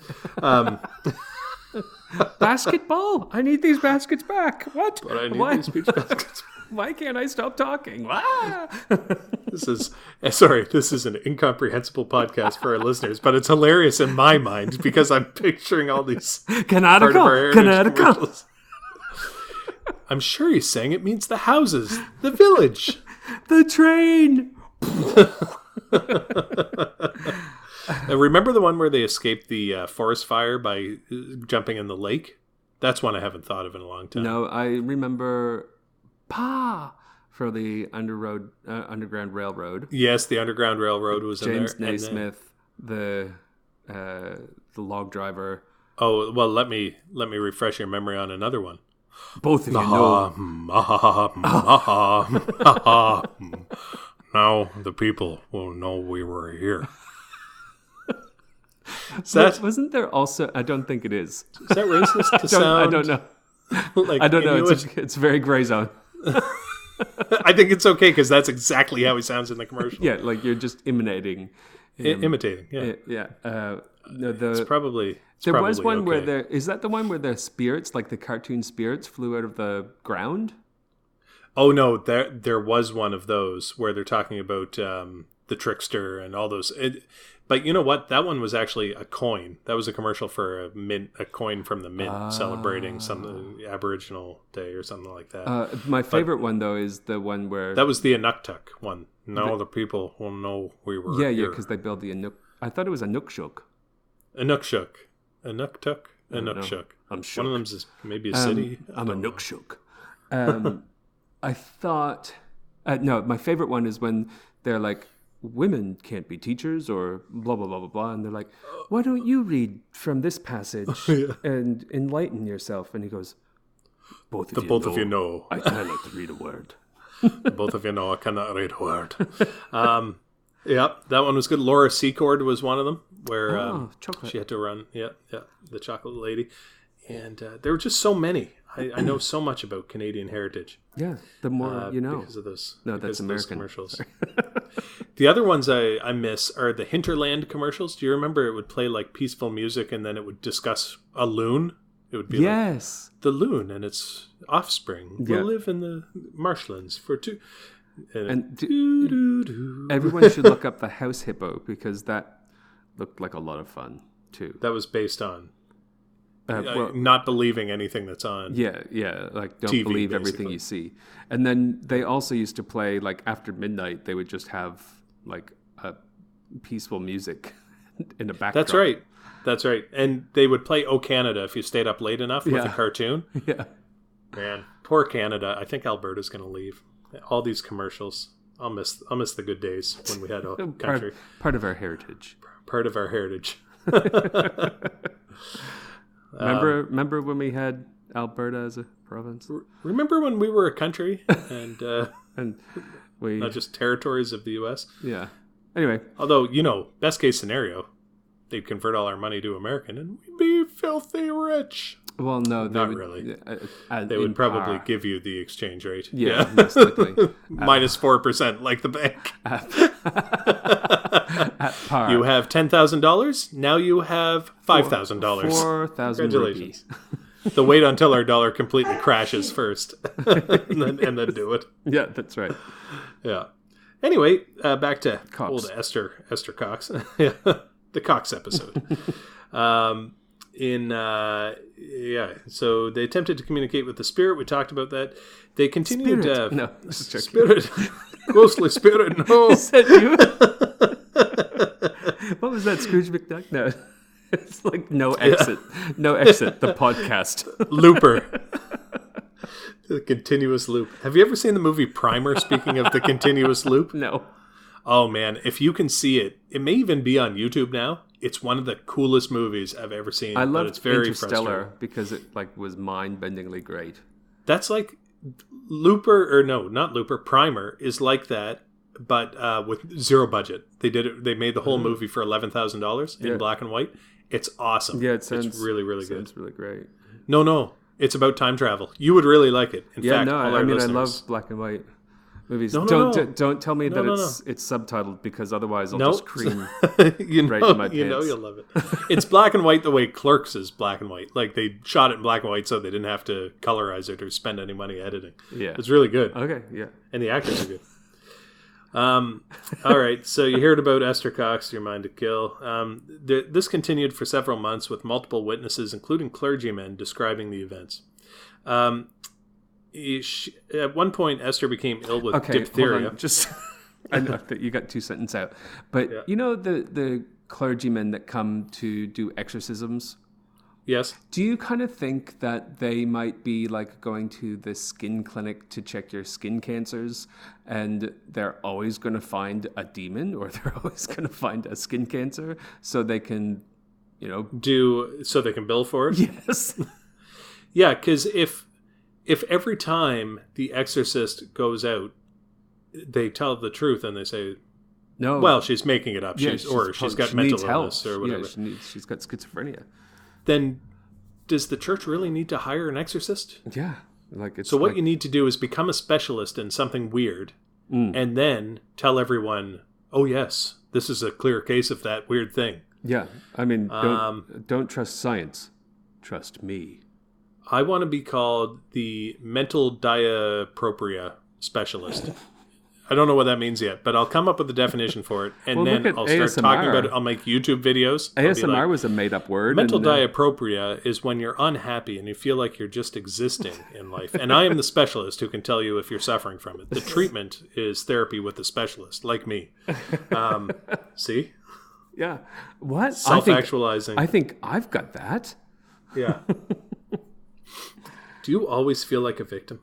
Basketball? I need these baskets back. What? But I need Why? these speech baskets. Why can't I stop talking? Ah! This is an incomprehensible podcast for our listeners, but it's hilarious in my mind because I'm picturing all these part of our Connecticut. heritage Connecticut. commercials. I'm sure he's saying it means the houses, the village. The train. Now, remember the one where they escaped the forest fire by jumping in the lake? That's one I haven't thought of in a long time. No, I remember for the Underground Railroad. Yes, the Underground Railroad was James in there. Naismith, the log driver. Oh, well, let me refresh your memory on another one. Both of you know. Now the people will know we were here. Wasn't there also? I don't think it is. Is that racist to sound? I don't know. Like I don't know. Inuit? It's very gray zone. I think it's okay because that's exactly how he sounds in the commercial. Yeah, like you're just imitating. Imitating. Yeah, Yeah. No, it's probably. there was one where okay. is that the one where the spirits, like the cartoon spirits, flew out of the ground? Oh no, there was one of those where they're talking about the trickster and all those. But you know what? That one was actually a coin. That was a commercial for a coin from the mint celebrating some Aboriginal Day or something like that. My favorite one though is the one where That was the Inuktuk one. Now the people will know we were yeah, here. because they build the Inuk. I thought it was a Nukshuk. Inukshuk. Inuktuk? Inukshuk. I'm shook. One of them is maybe a city. I'm a Nukshuk. I thought no, my favorite one is when they're like, women can't be teachers or blah blah blah blah blah, and they're like, why don't you read from this passage and enlighten yourself? And he goes, both of you know I cannot read a word. Both of you know I cannot read a word. Yeah, that one was good. Laura Secord was one of them where chocolate. she had to run. Yeah, the chocolate lady. And there were just so many. I know so much about Canadian heritage. Yeah, the more you know. Because of those. No, because that's of those American. commercials. The other ones I miss are the Hinterland commercials. Do you remember it would play like peaceful music and then it would discuss a loon? It would be Yes. like the loon and its offspring Yeah. will live in the marshlands for two. And Doo-doo-doo. everyone should look up the House Hippo because that looked like a lot of fun too. That was based on Well, not believing anything that's on. yeah, like don't TV, believe everything basically. you see. And then they also used to play like after midnight. They would just have like a peaceful music in the background. That's right. And they would play "O Canada" if you stayed up late enough with Yeah. a cartoon. Yeah. Man, poor Canada. I think Alberta's going to leave. All these commercials. I'll miss the good days when we had a country. Part of our heritage. Part of our heritage. Remember when we had Alberta as a province? Remember when we were a country and And we not just territories of the U.S.? Yeah. Anyway, Although, best case scenario, they'd convert all our money to American and we'd be filthy rich. well, no, Not would, really. They They would probably give you the exchange rate. Yeah, most likely. Minus 4% like the bank. At par. You have $10,000. Now you have $5,000. 4,000 Congratulations. The wait until our dollar completely crashes first and then do it. Yeah, that's right. Yeah. Anyway, back to Cox. old Esther Cox. Yeah, the Cox episode. So they attempted to communicate with the spirit. We talked about that. They continued Spirit. No, just joking. spirit, ghostly spirit. No, Is that you? What was that, Scrooge McDuck? No, it's like no exit. No exit. The podcast. Looper. The continuous loop. Have you ever seen the movie Primer? Speaking of the continuous loop. No. Oh man, if you can see it, it may even be on YouTube now. It's one of the coolest movies I've ever seen. I but loved it's very Interstellar frustrating. because it was mind-bendingly great. That's like Looper, or no, not Looper. Primer is like that, but with zero budget. They did it. They made the whole movie for $11,000 in black and white. It's awesome. Yeah, it's really, really good. Sounds really great. No, it's about time travel. You would really like it. In fact, all our I listeners, love black and white movies. No. Don't tell me that No. it's subtitled, because otherwise I'll Nope. just cream. you know, right in my you know pants. you'll love it. It's black and white the way Clerks is black and white. Like they shot it in black and white so they didn't have to colorize it or spend any money editing. Yeah. It's really good. Okay, yeah. And the actors are good. All right, so you heard about Esther Cox, Your Mind to Kill. This continued for several months with multiple witnesses, including clergymen, describing the events. At one point, Esther became ill with diphtheria. Hold on. Just I know that you got 2 sentences out, but you know the clergymen that come to do exorcisms. Yes. Do you kind of think that they might be like going to the skin clinic to check your skin cancers, and they're always going to find a demon, or they're always going to find a skin cancer, so they can, So they can bill for it? Yes. Yeah, because if every time the exorcist goes out, they tell the truth and they say, No. well, she's making it up, Yeah, she's got she mental needs illness help. or whatever. Yeah, she's got schizophrenia. Then does the church really need to hire an exorcist? Yeah. Like it's So what like, you need to do is become a specialist in something weird and then tell everyone, oh yes, this is a clear case of that weird thing. Yeah. I mean, don't trust science. Trust me. I want to be called the mental diapropria specialist. I don't know what that means yet, but I'll come up with a definition for it, and Well, then look at I'll start ASMR. talking about it. I'll make YouTube videos. I'll be ASMR like, was a made-up word. mental and, diapropria is when you're unhappy and you feel like you're just existing in life. And I am the specialist who can tell you if you're suffering from it. The treatment is therapy with a specialist, like me. See? Yeah. What? Self-actualizing. I think I've got that. Yeah. Do you always feel like a victim?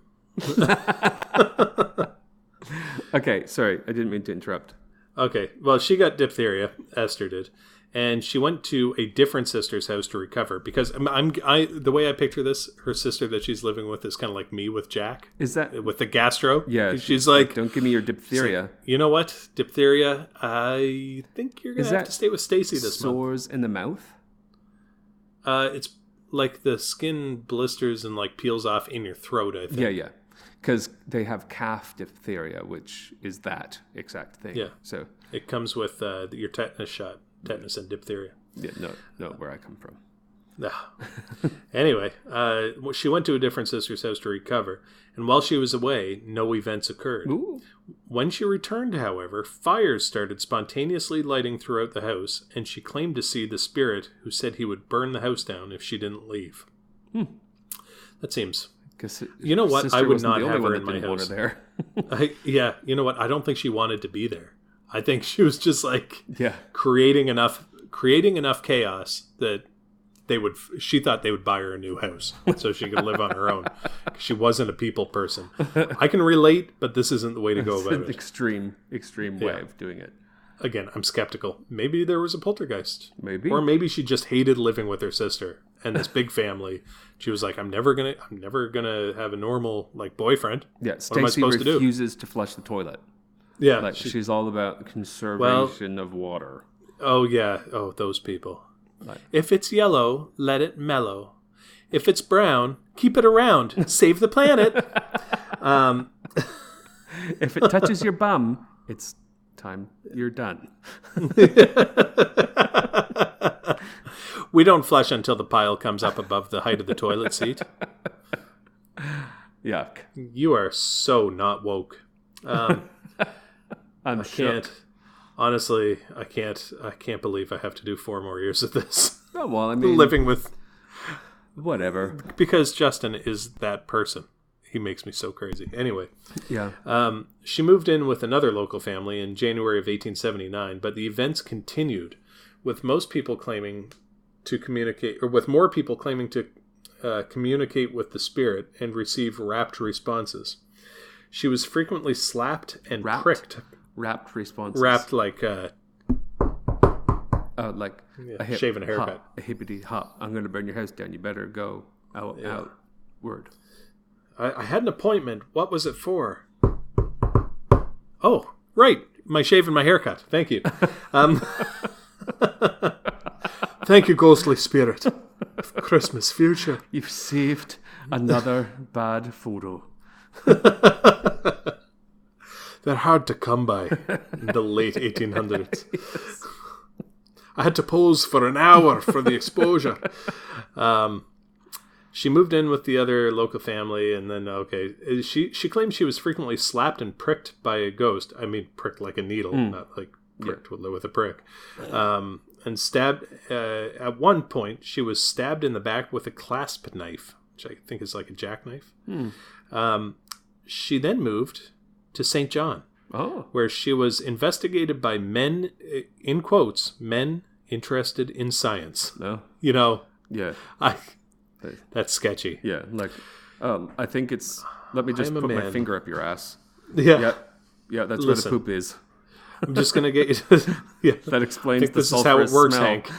Okay, sorry. I didn't mean to interrupt. Okay. Well, she got diphtheria, Esther did. And she went to a different sister's house to recover because the way I picture this, her sister that she's living with is kind of like me with Jack. Is that... With the gastro. Yeah. She's like, Don't give me your diphtheria. you know what? Diphtheria, I think you're going Is to have that to stay with Stacy this month. Sores in the mouth? It's like the skin blisters and like peels off in your throat, I think. Yeah. Because they have calf diphtheria, which is that exact thing. Yeah. So, It comes with your tetanus shot. Tetanus and diphtheria. yeah, no, where I come from. Anyway, she went to a different sister's house to recover, and while she was away, no events occurred. Ooh. When she returned, however, fires started spontaneously lighting throughout the house, and she claimed to see the spirit who said he would burn the house down if she didn't leave. That seems... You know what? I would not have her in my house. There. You know what? I don't think she wanted to be there. I think she was just like Yeah. creating enough chaos that she thought they would buy her a new house so she could live on her own. She wasn't a people person. I can relate, but this isn't the way to go about it. Extreme way of doing it. Again, I'm skeptical. Maybe there was a poltergeist. Maybe. Or maybe she just hated living with her sister and this big family. She was like, I'm never gonna have a normal like boyfriend. Yeah, What am I Stacy supposed to do? refuses to flush the toilet. Yeah. Like she's all about conservation of water. Oh yeah. Oh, those people. Like- If it's yellow, let it mellow. If it's brown, keep it around. Save the planet. If it touches your bum, it's time you're done. We don't flush until the pile comes up above the height of the toilet seat. Yuck. You are so not woke. I'm I can't. Honestly, I can't believe I have to do 4 more years of this. Oh, well, I mean, Living with... whatever. Because Justin is that person. He makes me so crazy. Anyway, Yeah. she moved in with another local family in January of 1879, but the events continued, with most people claiming to communicate, or with more people claiming to communicate with the spirit and receive rapt responses. She was frequently slapped and pricked. Rapt responses. Wrapped like like shaving a haircut. A hippity hop. I'm going to burn your house down. You better go outward. I had an appointment. What was it for? Oh, right. My shave and my haircut. Thank you. Thank you, ghostly spirit of Christmas future. You've saved another bad photo. They're hard to come by in the late 1800s. I had to pose for an hour for the exposure. She moved in with the other local family, and then, she claimed she was frequently slapped and pricked by a ghost. I mean, pricked like a needle, not like pricked with a prick. And stabbed, at one point, she was stabbed in the back with a clasp knife, which I think is like a jackknife. She then moved to St. John, where she was investigated by men, in quotes, men interested in science. No? You know, Yeah. that's sketchy. Yeah. Like, I think it's... Let me just I'm a put my man. finger up your ass. Yeah. Yeah, that's Listen. where the poop is. I'm just going to get you to... Yeah. That I explains think the this is how it sulfurous works, smell. Hank.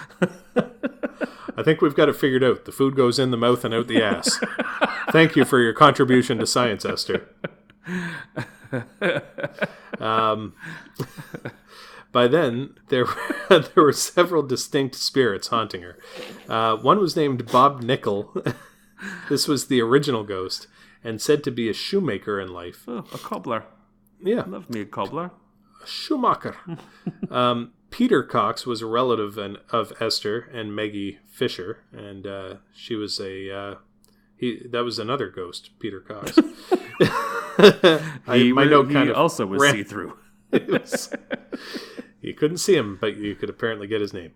I think we've got it figured out. The food goes in the mouth and out the ass. Thank you for your contribution to science, Esther. By then, there were several distinct spirits haunting her. One was named Bob Nickel. This was the original ghost, and said to be a shoemaker in life. Oh, a cobbler. Yeah, Love me a cobbler. Schumacher. Peter Cox was a relative of Esther and Maggie Fisher, and she was that was another ghost, Peter Cox. He kind of also was ran- see-through. You couldn't see him, but you could apparently get his name.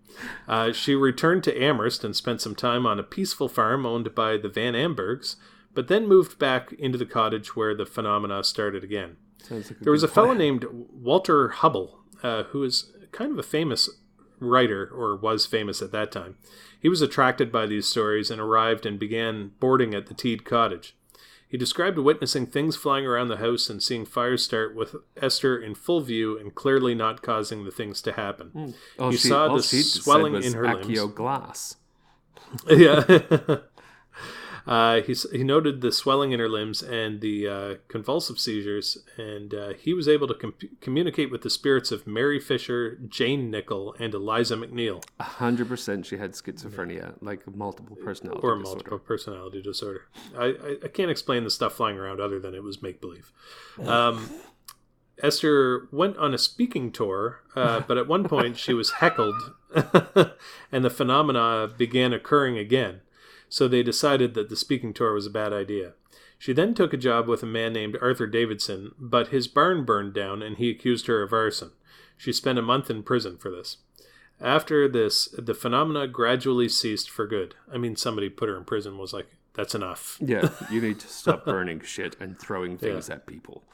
She returned to Amherst and spent some time on a peaceful farm owned by the Van Ambergs, but then moved back into the cottage where the phenomena started again. There was a fellow named Walter Hubble, who is kind of a famous writer, or was famous at that time. He was attracted by these stories and arrived and began boarding at the Teed cottage. He described witnessing things flying around the house and seeing fires start with Esther in full view and clearly not causing the things to happen. He saw the swelling in her limbs. Accio glass. Yeah. He noted the swelling in her limbs and the convulsive seizures, and he was able to communicate with the spirits of Mary Fisher, Jane Nickel, and Eliza McNeil. 100% she had schizophrenia, like multiple personality Or disorder. multiple personality disorder. I can't explain the stuff flying around other than it was make-believe. Esther went on a speaking tour, but at one point she was heckled, and the phenomena began occurring again. So they decided that the speaking tour was a bad idea. She then took a job with a man named Arthur Davidson, but his barn burned down and he accused her of arson. She spent a month in prison for this. After this, the phenomena gradually ceased for good. I mean, somebody put her in prison was like, that's enough. Yeah, you need to stop burning shit and throwing things at people.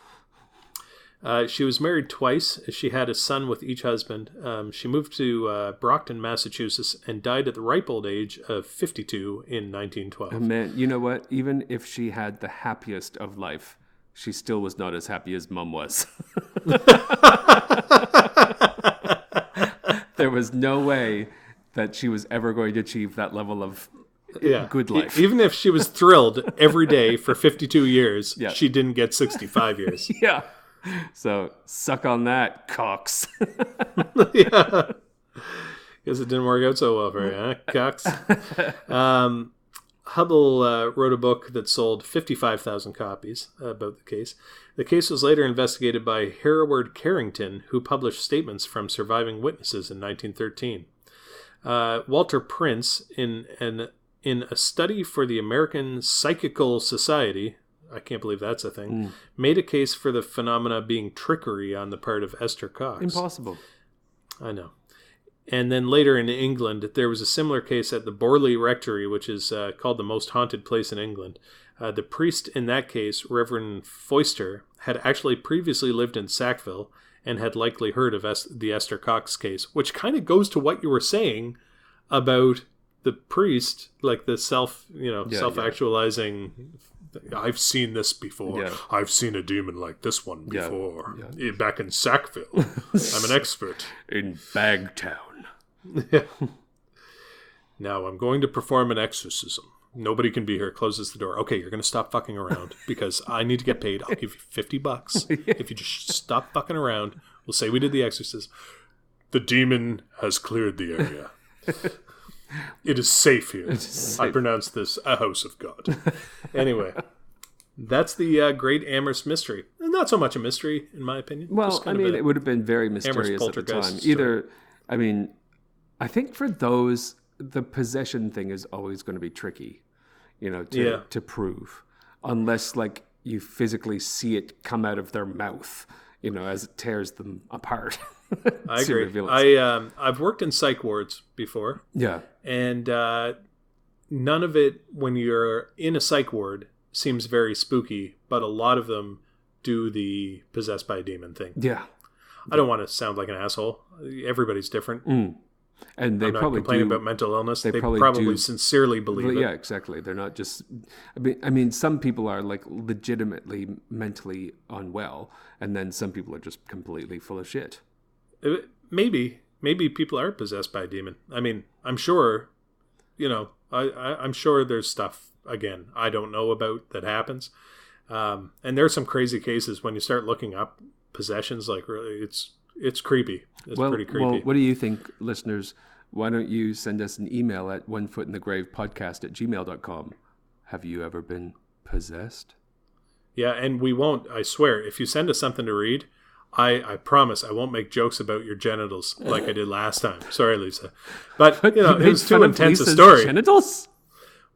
She was married twice. She had a son with each husband. She moved to Brockton, Massachusetts, and died at the ripe old age of 52 in 1912. Man, you know what? Even if she had the happiest of life, she still was not as happy as Mum was. There was no way that she was ever going to achieve that level of good life. Even if she was thrilled every day for 52 years, Yeah. she didn't get 65 years. Yeah. So suck on that, Cox. Yeah. Guess it didn't work out so well for you, huh, Cox? Hubble wrote a book that sold 55,000 copies about the case. The case was later investigated by Hereward Carrington, who published statements from surviving witnesses in 1913. Walter Prince, in a study for the American Psychical Society, I can't believe that's a thing, made a case for the phenomena being trickery on the part of Esther Cox. Impossible. I know. And then later in England, there was a similar case at the Borley Rectory, which is called the most haunted place in England. The priest in that case, Reverend Foister, had actually previously lived in Sackville and had likely heard of the Esther Cox case, which kind of goes to what you were saying about the priest, like the self-actualizing. I've seen this before. Yeah. I've seen a demon like this one Yeah. before. Yeah. Back in Sackville. I'm an expert. In Bagtown. Now I'm going to perform an exorcism. Nobody can be here. Closes the door. Okay, you're going to stop fucking around because I need to get paid. I'll give you $50 if you just stop fucking around. We'll say we did the exorcism. The demon has cleared the area. It is safe here. I pronounce this a house of God. Anyway, that's the Great Amherst Mystery. Not so much a mystery, in my opinion. Well, Just I kind of mean, a it would have been very mysterious at the poltergeist time. story. Either, I mean, I think for those, the possession thing is always going to be tricky, to prove. Unless, like, you physically see it come out of their mouth, as it tears them apart. I agree. I've worked in psych wards before. Yeah. And none of it, when you're in a psych ward, seems very spooky, but a lot of them do the possessed by a demon thing. Yeah. I don't want to sound like an asshole. Everybody's different. And they I'm not probably complaining do, about mental illness. They probably probably do- sincerely believe it. Yeah, exactly. They're not just. I mean, some people are like legitimately mentally unwell, and then some people are just completely full of shit. Maybe people are possessed by a demon. I mean, I'm sure, I'm sure there's stuff, again, I don't know about that happens. And there's some crazy cases when you start looking up possessions, like really, it's creepy. It's pretty creepy. Well, what do you think, listeners? Why don't you send us an email at onefootinthegravepodcast@gmail.com? Have you ever been possessed? Yeah, and we won't, I swear, if you send us something to read, I promise I won't make jokes about your genitals like I did last time. Sorry, Lisa. But, it was too intense a story. Genitals?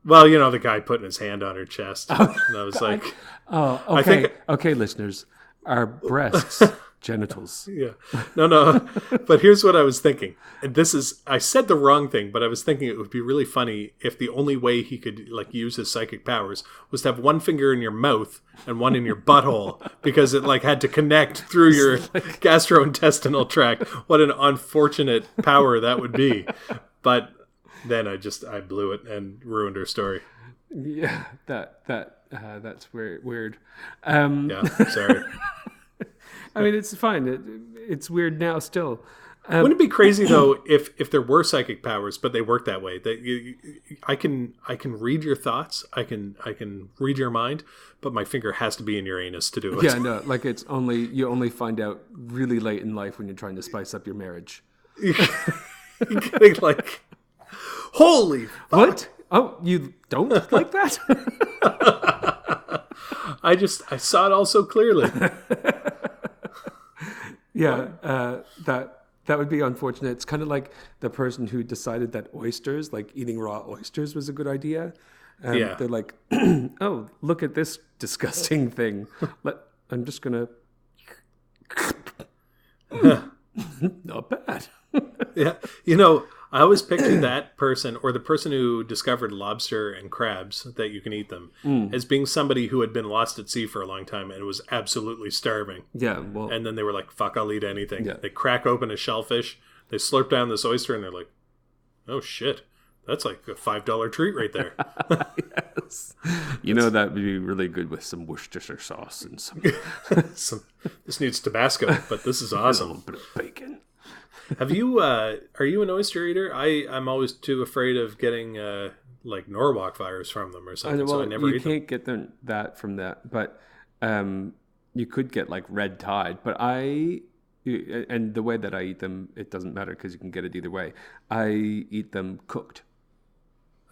Well, the guy putting his hand on her chest. And I was like... Oh, okay. I think- Okay, listeners. Our breasts, genitals. Yeah. No. But here's what I was thinking. And I said the wrong thing, but I was thinking it would be really funny if the only way he could use his psychic powers was to have one finger in your mouth and one in your butthole because it had to connect through your gastrointestinal tract. What an unfortunate power that would be. But then I blew it and ruined her story. Yeah, that's weird. Yeah, sorry. I mean, it's fine. It's weird now still. Wouldn't it be crazy though if there were psychic powers, but they work that way? That I can read your thoughts, I can read your mind, but my finger has to be in your anus to do it. Yeah, no, you only find out really late in life when you're trying to spice up your marriage. You're getting holy fuck. What? Oh, you don't like that? I saw it all so clearly. Yeah, that would be unfortunate. It's kind of like the person who decided that oysters, like eating raw oysters, was a good idea. Yeah. They're like, oh, look at this disgusting thing. I'm just gonna. Not bad. Yeah, I always picture that person, or the person who discovered lobster and crabs, that you can eat them, as being somebody who had been lost at sea for a long time and was absolutely starving. Yeah, well, And then they were like, fuck, I'll eat anything. Yeah. They crack open a shellfish, they slurp down this oyster, and they're like, oh shit, that's like a $5 treat right there. yes. You know, that would be really good with some Worcestershire sauce and This needs Tabasco, but this is a little awesome. bit of bacon. Have you, are you an oyster eater? I'm always too afraid of getting, like Norwalk virus from them or something, so I never you eat them. can't get that from that, but you could get like red tide. But and the way that I eat them, it doesn't matter because you can get it either way. I eat them cooked.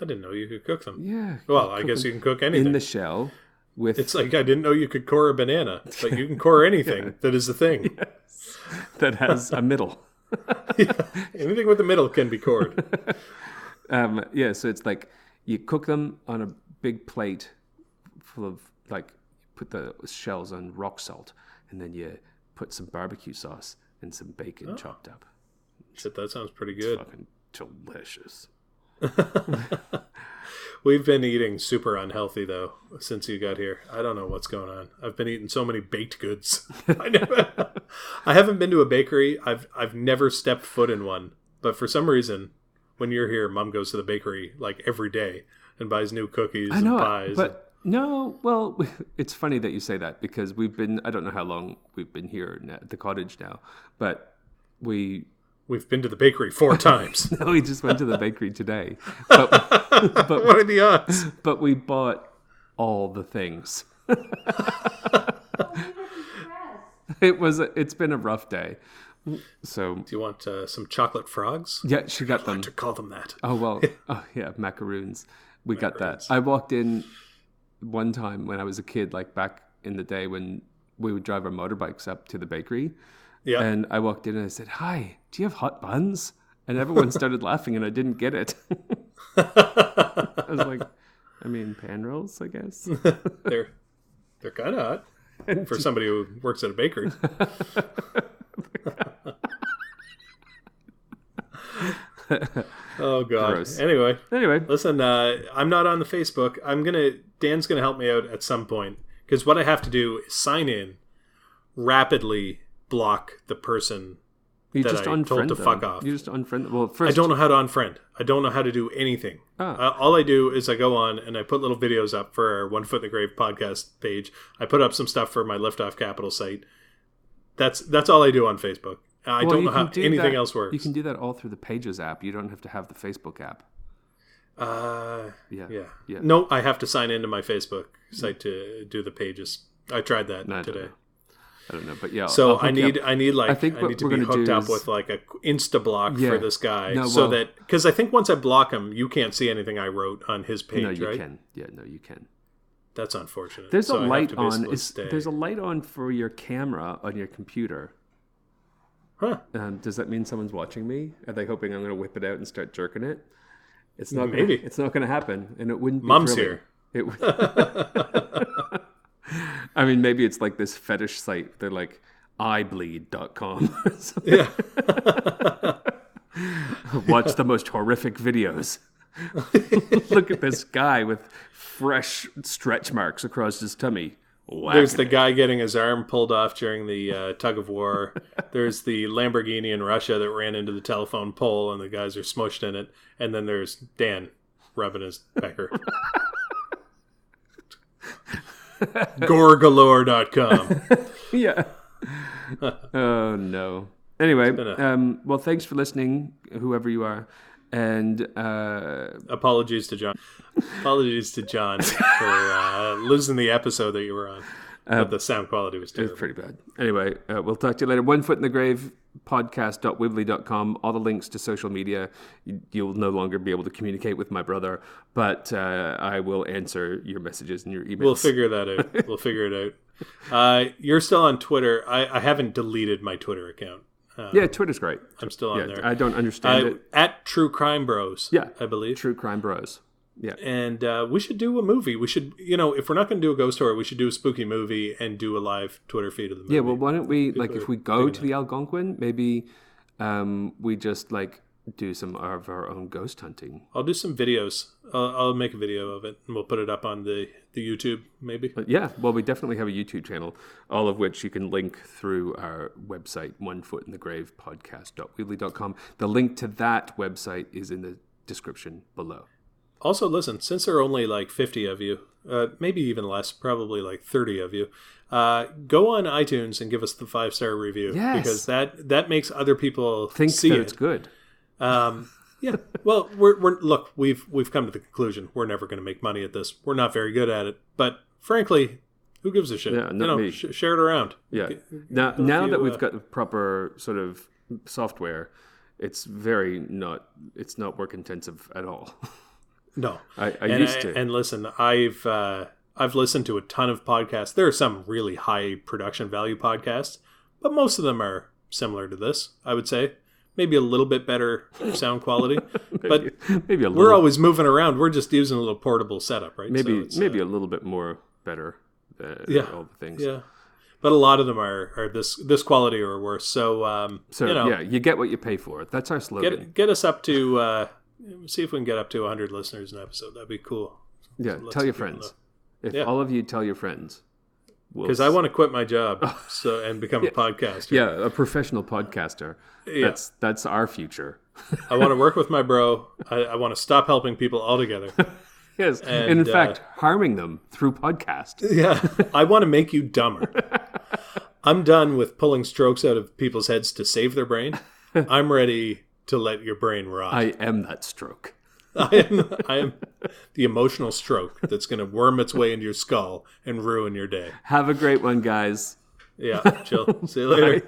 I didn't know you could cook them. Yeah. Well, I guess you can cook anything. in the shell with. It's like I didn't know you could core a banana, but you can core anything that is a thing. that has a middle. Anything with a middle can be cored. Yeah, so it's like you cook them on a big plate full of like put the shells on rock salt, and then you put some barbecue sauce and some bacon chopped up. Shit, that sounds pretty good. Fucking delicious. We've been eating super unhealthy though since you got here. I don't know what's going on. I've been eating so many baked goods. I haven't been to a bakery. I've never stepped foot in one. But for some reason, when you're here, Mom goes to the bakery like every day and buys new cookies I know, and pies. but no, well, it's funny that you say that because we've been, I don't know how long we've been here at the cottage now, but We've been to the bakery 4 times. no, we just went to the bakery today. But What are the odds? but we bought all the things. It's been a rough day. So Do you want some chocolate frogs? yeah, she got them. To call them that. Oh well, oh yeah, macaroons. We got that. Macaroons. I walked in one time when I was a kid, like back in the day when we would drive our motorbikes up to the bakery. Yeah. And I walked in and I said, "Hi, do you have hot buns?" And everyone started laughing, and I didn't get it. I was like, I mean, pan rolls, I guess. They're kind of hot for somebody who works at a bakery. Oh god. Gross. Anyway, Anyway, listen, I'm not on the Facebook. Dan's gonna help me out at some point because what I have to do is sign in, rapidly block the person. you that just I told unfriend to them. fuck off. You just unfriend them. Well, I first, don't know how to unfriend. I don't know how to do anything. Ah. All I do is I go on and I put little videos up for our One Foot in the Grave podcast page. I put up some stuff for my Liftoff Capital site. That's all I do on Facebook. I Well, don't you know how can do anything that- else works. You can do that all through the Pages app. You don't have to have the Facebook app. Yeah. Yeah. No, I have to sign into my Facebook site to do the pages. I tried that No, I don't today. know. I don't know, but yeah. So I'll hook I you need up. I need I think what to we're be gonna hooked do up is- with like a Insta block Yeah. for this guy, No, so well- that because I think once I block him, you can't see anything I wrote on his page, No, you right? can. Yeah, no, you can. That's unfortunate. There's So I a have light to on. basically stay. There's a light on for your camera on your computer. Huh? Does that mean someone's watching me? Are they hoping I'm going to whip it out and start jerking it? It's not. Maybe. It's not going to happen, and it wouldn't. Be Mom's thrilling. here. It would. I mean, maybe it's like this fetish site. They're like eyebleed.com. Yeah. Watch the most horrific videos. Look at this guy with fresh stretch marks across his tummy. There's the Whacking it. guy getting his arm pulled off during the tug of war. There's the Lamborghini in Russia that ran into the telephone pole and the guys are smushed in it. And then there's Dan rubbing his pecker. Goregalore.com. Yeah. Oh no. Anyway, been well, thanks for listening, whoever you are, and Apologies to John. Apologies to John for losing the episode that you were on. But the sound quality was it's terrible. pretty bad. Anyway, we'll talk to you later. One Foot in the Grave podcast.wibbly.com. All the links to social media. You'll no longer be able to communicate with my brother, but I will answer your messages and your emails. We'll figure that out. We'll figure it out. You're still on Twitter. I haven't deleted my Twitter account. Yeah, Twitter's great. I'm still on Yeah, there. I don't understand it. At True Crime Bros. Yeah. I believe. True Crime Bros. Yeah. And we should do a movie. We should, if we're not going to do a ghost story, we should do a spooky movie and do a live Twitter feed of the movie. Yeah, well, why don't we, like, People if we are go doing to the Algonquin, maybe we just, like, do some of our own ghost hunting. I'll do some videos. I'll make a video of it, and we'll put it up on the YouTube, maybe. But yeah, well, we definitely have a YouTube channel, all of which you can link through our website, onefootinthegravepodcast.weebly.com. The link to that website is in the description below. Also, listen, since there are only like 50 of you, maybe even less, probably like 30 of you, go on iTunes and give us the 5-star review. Yes. Because that makes other people Think see that it. it's good. Yeah. Well, look, we've come to the conclusion we're never going to make money at this. We're not very good at it, but frankly, who gives a shit? Yeah, not me. Share it around. Yeah. Now that we've got the proper sort of software, it's not work intensive at all. No, I used to. And listen, I've listened to a ton of podcasts. There are some really high production value podcasts, but most of them are similar to this, I would say. Maybe a little bit better sound quality, but maybe a little. We're always moving around. We're just using a little portable setup, right? Maybe a little bit more better than all the things. Yeah, but a lot of them are this quality or worse. So you get what you pay for. That's our slogan. Get us up to see if we can get up to 100 listeners an episode. That'd be cool. Yeah, So tell your friends. If all of you tell your friends. Because I want to quit my job and become a podcaster. Yeah, a professional podcaster. Yeah. That's our future. I want to work with my bro. I want to stop helping people altogether. Yes, and in fact, harming them through podcast. Yeah, I want to make you dumber. I'm done with pulling strokes out of people's heads to save their brain. I'm ready to let your brain rot. I am that stroke. I am the emotional stroke that's going to worm its way into your skull and ruin your day. Have a great one, guys. Yeah, chill. See you later. Bye.